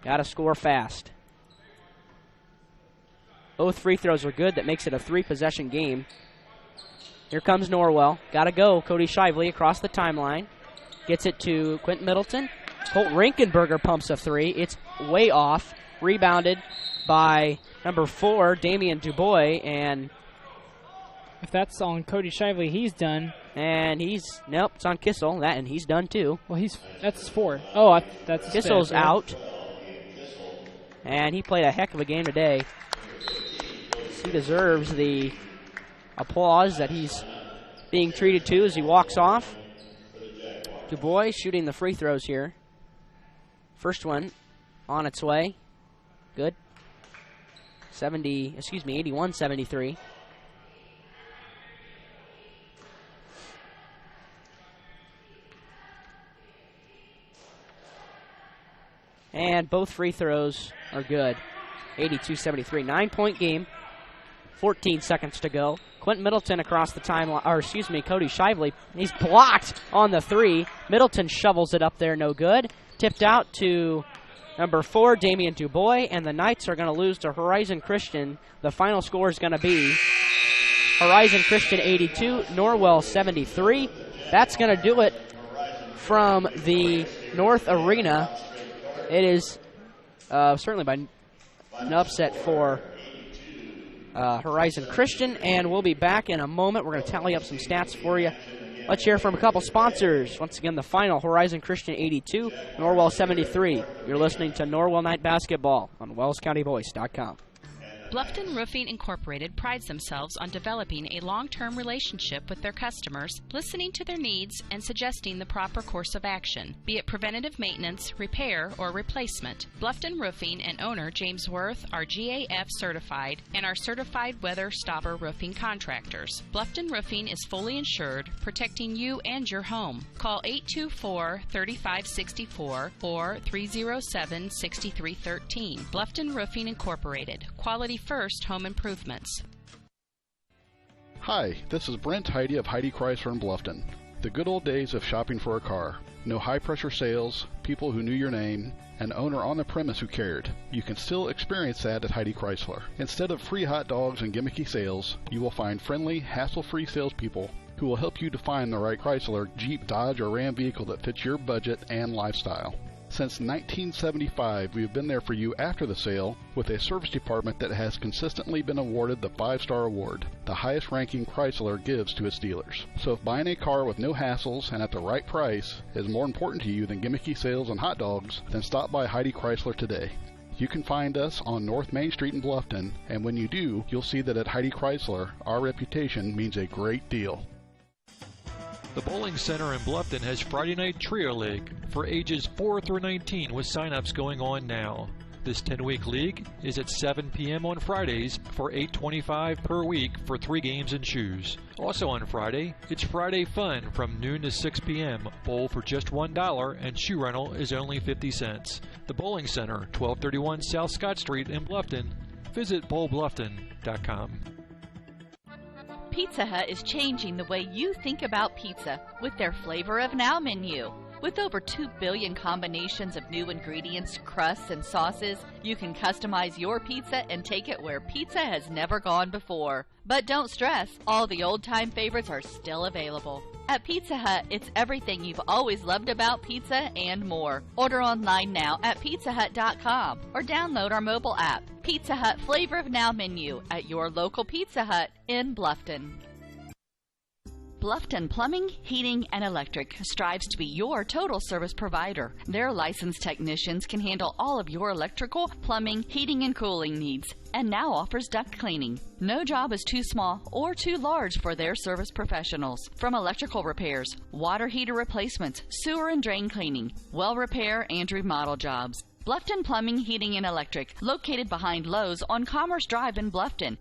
Got to score fast. Both free throws are good. That makes it a 3-possession game. Here comes Norwell. Got to go. Cody Shively across the timeline. Gets it to Quentin Middleton. Colt Rinkenberger pumps a three. It's way off. Rebounded by number 4, Damian Dubois. And if that's on Cody Shively, he's done. And nope, it's on Kissel. And he's done too. Well, that's 4. Oh, that's Kissel's fifth, right? out. And he played a heck of a game today. He deserves the applause that he's being treated to as he walks off. Dubois shooting the free throws here. First one on its way. Good. 81-73. And both free throws are good. 82-73. 9-point game. 14 seconds to go. Quentin Middleton across the timeline, Cody Shively. He's blocked on the three. Middleton shovels it up there, no good. Tipped out to number 4, Damian Dubois, and the Knights are going to lose to Horizon Christian. The final score is going to be Horizon Christian 82, Norwell 73. That's going to do it from the North Arena. It is certainly by an upset for Horizon Christian, and we'll be back in a moment. We're going to tally up some stats for you. Let's hear from a couple sponsors. Once again, the final, Horizon Christian 82, Norwell 73. You're listening to Norwell Night Basketball on WellsCountyVoice.com. Bluffton Roofing Incorporated prides themselves on developing a long-term relationship with their customers, listening to their needs, and suggesting the proper course of action, be it preventative maintenance, repair, or replacement. Bluffton Roofing and owner James Worth are GAF certified and are certified weather stopper roofing contractors. Bluffton Roofing is fully insured, protecting you and your home. Call 824-3564 or 307-6313. Bluffton Roofing Incorporated. Quality first home improvements. Hi, this is Brent Heidi of Heidi Chrysler in Bluffton. The good old days of shopping for a car. No high-pressure sales, people who knew your name, an owner on the premise who cared. You can still experience that at Heidi Chrysler. Instead of free hot dogs and gimmicky sales, you will find friendly, hassle-free salespeople who will help you define the right Chrysler, Jeep, Dodge, or Ram vehicle that fits your budget and lifestyle. Since 1975, we have been there for you after the sale with a service department that has consistently been awarded the 5-star award, the highest ranking Chrysler gives to its dealers. So if buying a car with no hassles and at the right price is more important to you than gimmicky sales and hot dogs, then stop by Heidi Chrysler today. You can find us on North Main Street in Bluffton, and when you do, you'll see that at Heidi Chrysler, our reputation means a great deal. The Bowling Center in Bluffton has Friday Night Trio League for ages 4 through 19 with sign-ups going on now. This 10-week league is at 7 p.m. on Fridays for $8.25 per week for 3 games and shoes. Also on Friday, it's Friday Fun from noon to 6 p.m. Bowl for just $1 and shoe rental is only 50 cents. The Bowling Center, 1231 South Scott Street in Bluffton. Visit bowlbluffton.com. Pizza Hut is changing the way you think about pizza with their Flavor of Now menu. With over 2 billion combinations of new ingredients, crusts, and sauces, you can customize your pizza and take it where pizza has never gone before. But don't stress, all the old-time favorites are still available. At Pizza Hut, it's everything you've always loved about pizza and more. Order online now at pizzahut.com or download our mobile app. Pizza Hut Flavor of Now menu at your local Pizza Hut in Bluffton. Bluffton Plumbing, Heating, and Electric strives to be your total service provider. Their licensed technicians can handle all of your electrical, plumbing, heating, and cooling needs, and now offers duct cleaning. No job is too small or too large for their service professionals. From electrical repairs, water heater replacements, sewer and drain cleaning, well repair, and remodel jobs. Bluffton Plumbing, Heating, and Electric, located behind Lowe's on Commerce Drive in Bluffton,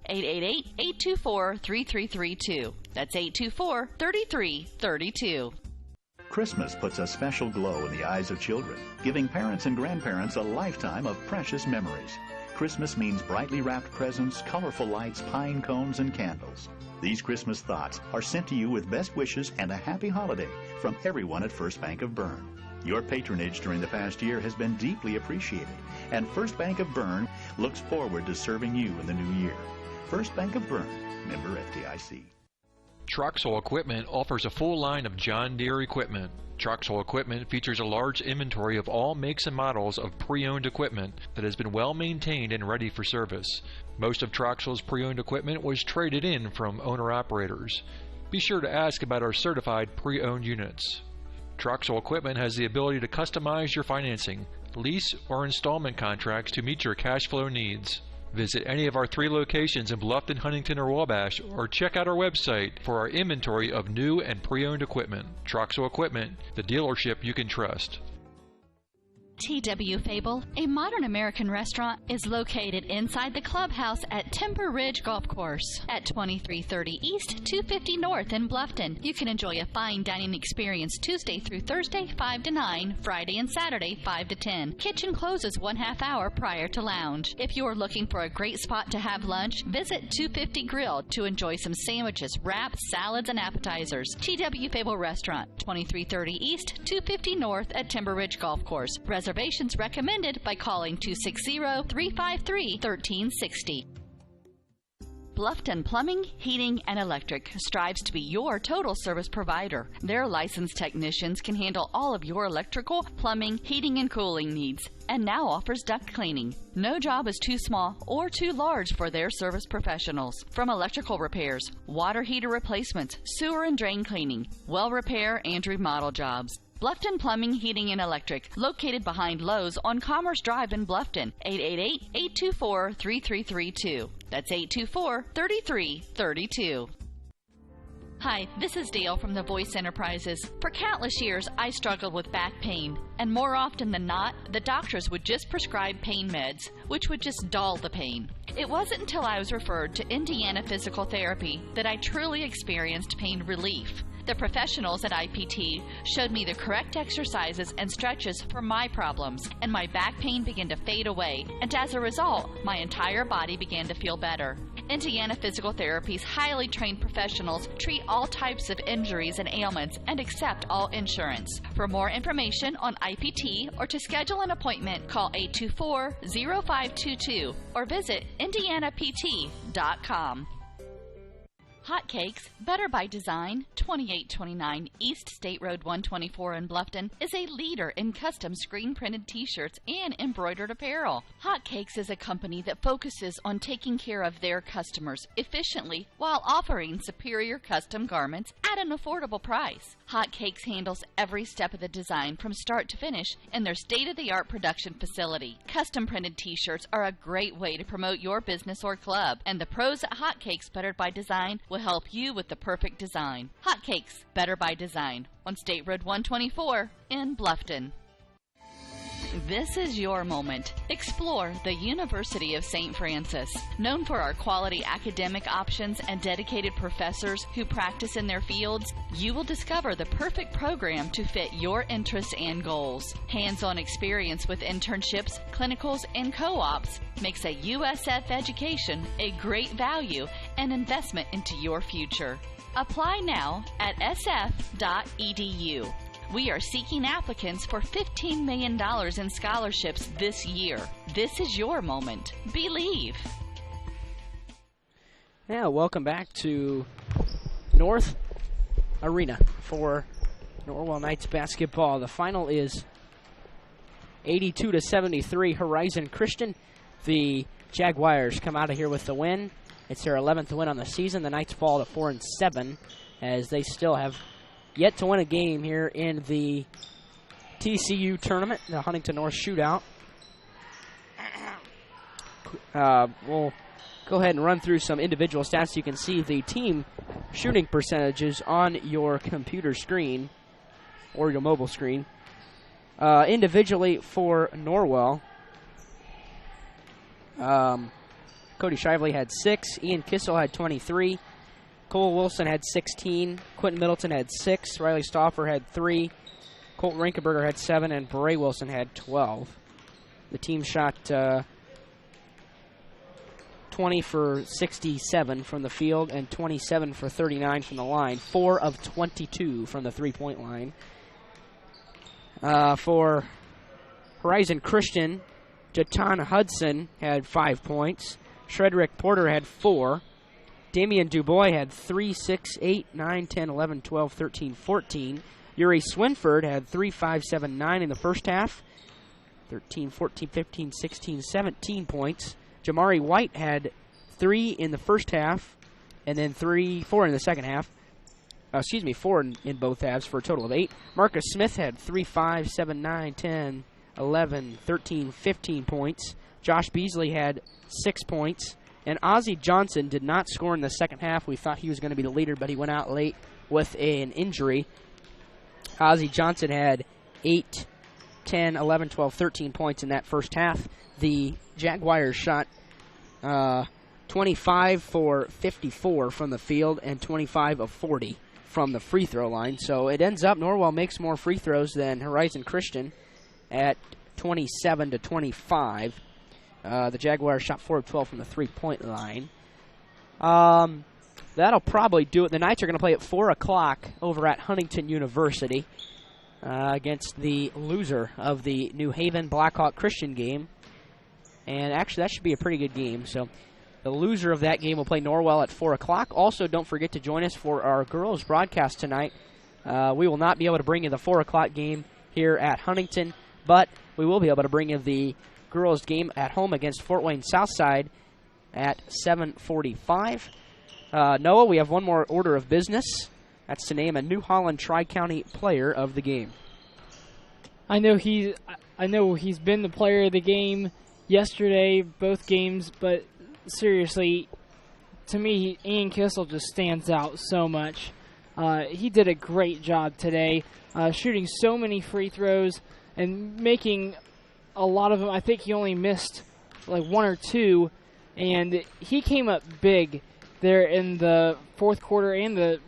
888-824-3332. That's 824-3332. Christmas puts a special glow in the eyes of children, giving parents and grandparents a lifetime of precious memories. Christmas means brightly wrapped presents, colorful lights, pine cones, and candles. These Christmas thoughts are sent to you with best wishes and a happy holiday from everyone at First Bank of Bern. Your patronage during the past year has been deeply appreciated, and First Bank of Bern looks forward to serving you in the new year. First Bank of Bern, member FDIC. Troxel Equipment offers a full line of John Deere equipment. Troxel Equipment features a large inventory of all makes and models of pre-owned equipment that has been well maintained and ready for service. Most of Troxel's pre-owned equipment was traded in from owner-operators. Be sure to ask about our certified pre-owned units. Troxel Equipment has the ability to customize your financing, lease, or installment contracts to meet your cash flow needs. Visit any of our 3 locations in Bluffton, Huntington, or Wabash, or check out our website for our inventory of new and pre-owned equipment. Troxel Equipment, the dealership you can trust. T.W. Fable, a modern American restaurant, is located inside the clubhouse at Timber Ridge Golf Course at 2330 East, 250 North in Bluffton. You can enjoy a fine dining experience Tuesday through Thursday, 5 to 9, Friday and Saturday, 5 to 10. Kitchen closes 1/2 hour prior to lounge. If you're looking for a great spot to have lunch, visit 250 Grill to enjoy some sandwiches, wraps, salads, and appetizers. T.W. Fable Restaurant, 2330 East, 250 North at Timber Ridge Golf Course. Reservations recommended by calling 260-353-1360. Bluffton Plumbing, Heating, and Electric strives to be your total service provider. Their licensed technicians can handle all of your electrical, plumbing, heating, and cooling needs, and now offers duct cleaning. No job is too small or too large for their service professionals. From electrical repairs, water heater replacements, sewer and drain cleaning, well repair, and remodel jobs. Bluffton Plumbing, Heating, and Electric, located behind Lowe's on Commerce Drive in Bluffton, 888-824-3332. That's 824-3332. Hi, this is Dale from the Voice Enterprises. For countless years, I struggled with back pain, and more often than not, the doctors would just prescribe pain meds, which would just dull the pain. It wasn't until I was referred to Indiana Physical Therapy that I truly experienced pain relief. The professionals at IPT showed me the correct exercises and stretches for my problems, and my back pain began to fade away, and as a result, my entire body began to feel better. Indiana Physical Therapy's highly trained professionals treat all types of injuries and ailments and accept all insurance. For more information on IPT or to schedule an appointment, call 824-0522 or visit indianapt.com. Hotcakes, Better by Design, 2829 East State Road 124 in Bluffton, is a leader in custom screen-printed t-shirts and embroidered apparel. Hotcakes is a company that focuses on taking care of their customers efficiently while offering superior custom garments at an affordable price. Hotcakes handles every step of the design from start to finish in their state-of-the-art production facility. Custom-printed t-shirts are a great way to promote your business or club, and the pros at Hotcakes Better by Design will help you with the perfect design. Hotcakes, Better by Design, on State Road 124 in Bluffton. This is your moment. Explore the University of St. Francis. Known for our quality academic options and dedicated professors who practice in their fields, you will discover the perfect program to fit your interests and goals. Hands-on experience with internships, clinicals, and co-ops makes a USF education a great value and investment into your future. Apply now at sf.edu. We are seeking applicants for $15 million in scholarships this year. This is your moment. Believe. Yeah, welcome back to North Arena for Norwell Knights basketball. The final is 82-73 Horizon Christian. The Jaguars come out of here with the win. It's their 11th win on the season. The Knights fall to 4-7 as they still have yet to win a game here in the TCU tournament, the Huntington North Shootout. We'll go ahead and run through some individual stats. You can see the team shooting percentages on your computer screen or your mobile screen. Individually for Norwell, Cody Shively had 6, Ian Kissel had 23, Cole Wilson had 16, Quentin Middleton had 6, Riley Stauffer had 3, Colton Rinkenberger had 7, and Bray Wilson had 12. The team shot 20 for 67 from the field and 27 for 39 from the line, 4 of 22 from the three-point line. For Horizon Christian, Jatan Hudson had 5 points, Shredrick Porter had 4, Damian Dubois had 3, 6, 8, 9, 10, 11, 12, 13, 14. Yuri Swinford had 3, 5, 7, 9 in the first half. 13, 14, 15, 16, 17 points. Jamari White had 3 in the first half, and then 4 in the second half. 4 in both halves for a total of 8. Marcus Smith had 3, 5, 7, 9, 10, 11, 13, 15 points. Josh Beasley had 6 points. And Ozzie Johnson did not score in the second half. We thought he was going to be the leader, but he went out late with an injury. Ozzie Johnson had 8, 10, 11, 12, 13 points in that first half. The Jaguars shot 25 for 54 from the field and 25 of 40 from the free throw line. So it ends up Norwell makes more free throws than Horizon Christian at 27 to 25. The Jaguars shot 4 of 12 from the three-point line. That'll probably do it. The Knights are going to play at 4 o'clock over at Huntington University against the loser of the New Haven Blackhawk Christian game. And actually, that should be a pretty good game. So the loser of that game will play Norwell at 4 o'clock. Also, don't forget to join us for our girls' broadcast tonight. We will not be able to bring you the 4 o'clock game here at Huntington, but we will be able to bring you the girls' game at home against Fort Wayne Southside at 7:45. Noah, we have one more order of business. That's to name a New Holland Tri-County player of the game. I know he's been the player of the game yesterday, both games, but seriously, to me, Ian Kissel just stands out so much. He did a great job today, shooting so many free throws and making a lot of them. I think he only missed like 1 or 2, and he came up big there in the fourth quarter and the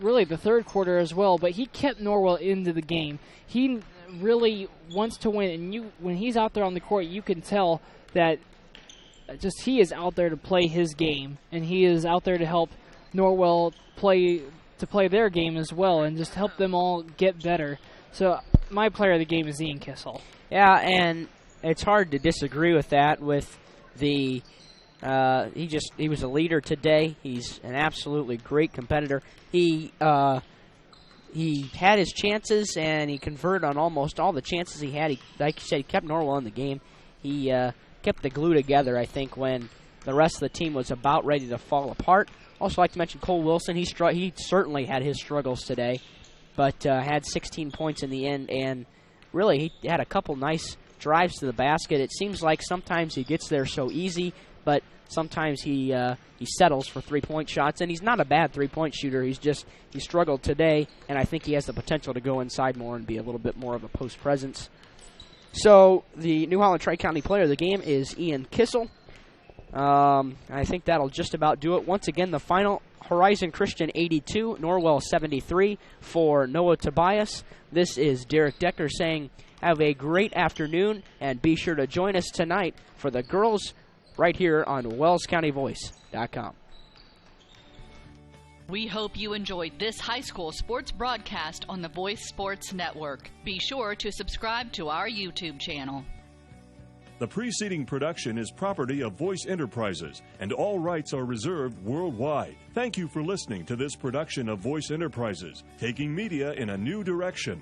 third quarter as well, but he kept Norwell into the game. He really wants to win, and when he's out there on the court, you can tell that just he is out there to play his game, and he is out there to help Norwell play their game as well and just help them all get better. So my player of the game is Ian Kissel. Yeah, and it's hard to disagree with that. With the he was a leader today. He's an absolutely great competitor. He had his chances and he converted on almost all the chances he had. Like you said, he kept Norwell in the game. He kept the glue together, I think, when the rest of the team was about ready to fall apart. Also, like to mention Cole Wilson. He certainly had his struggles today, but had 16 points in the end, and really he had a couple nice drives to the basket. It seems like sometimes he gets there so easy, but sometimes he settles for three-point shots, and he's not a bad three-point shooter. He struggled today, and I think he has the potential to go inside more and be a little bit more of a post presence. So the New Holland Tri-County player of the game is Ian Kissel. I think that'll just about do it. Once again, the final: Horizon Christian 82, Norwell 73 for Noah Tobias. This is Derek Decker saying, have a great afternoon, and be sure to join us tonight for the girls right here on WellsCountyVoice.com. We hope you enjoyed this high school sports broadcast on the Voice Sports Network. Be sure to subscribe to our YouTube channel. The preceding production is property of Voice Enterprises, and all rights are reserved worldwide. Thank you for listening to this production of Voice Enterprises, taking media in a new direction.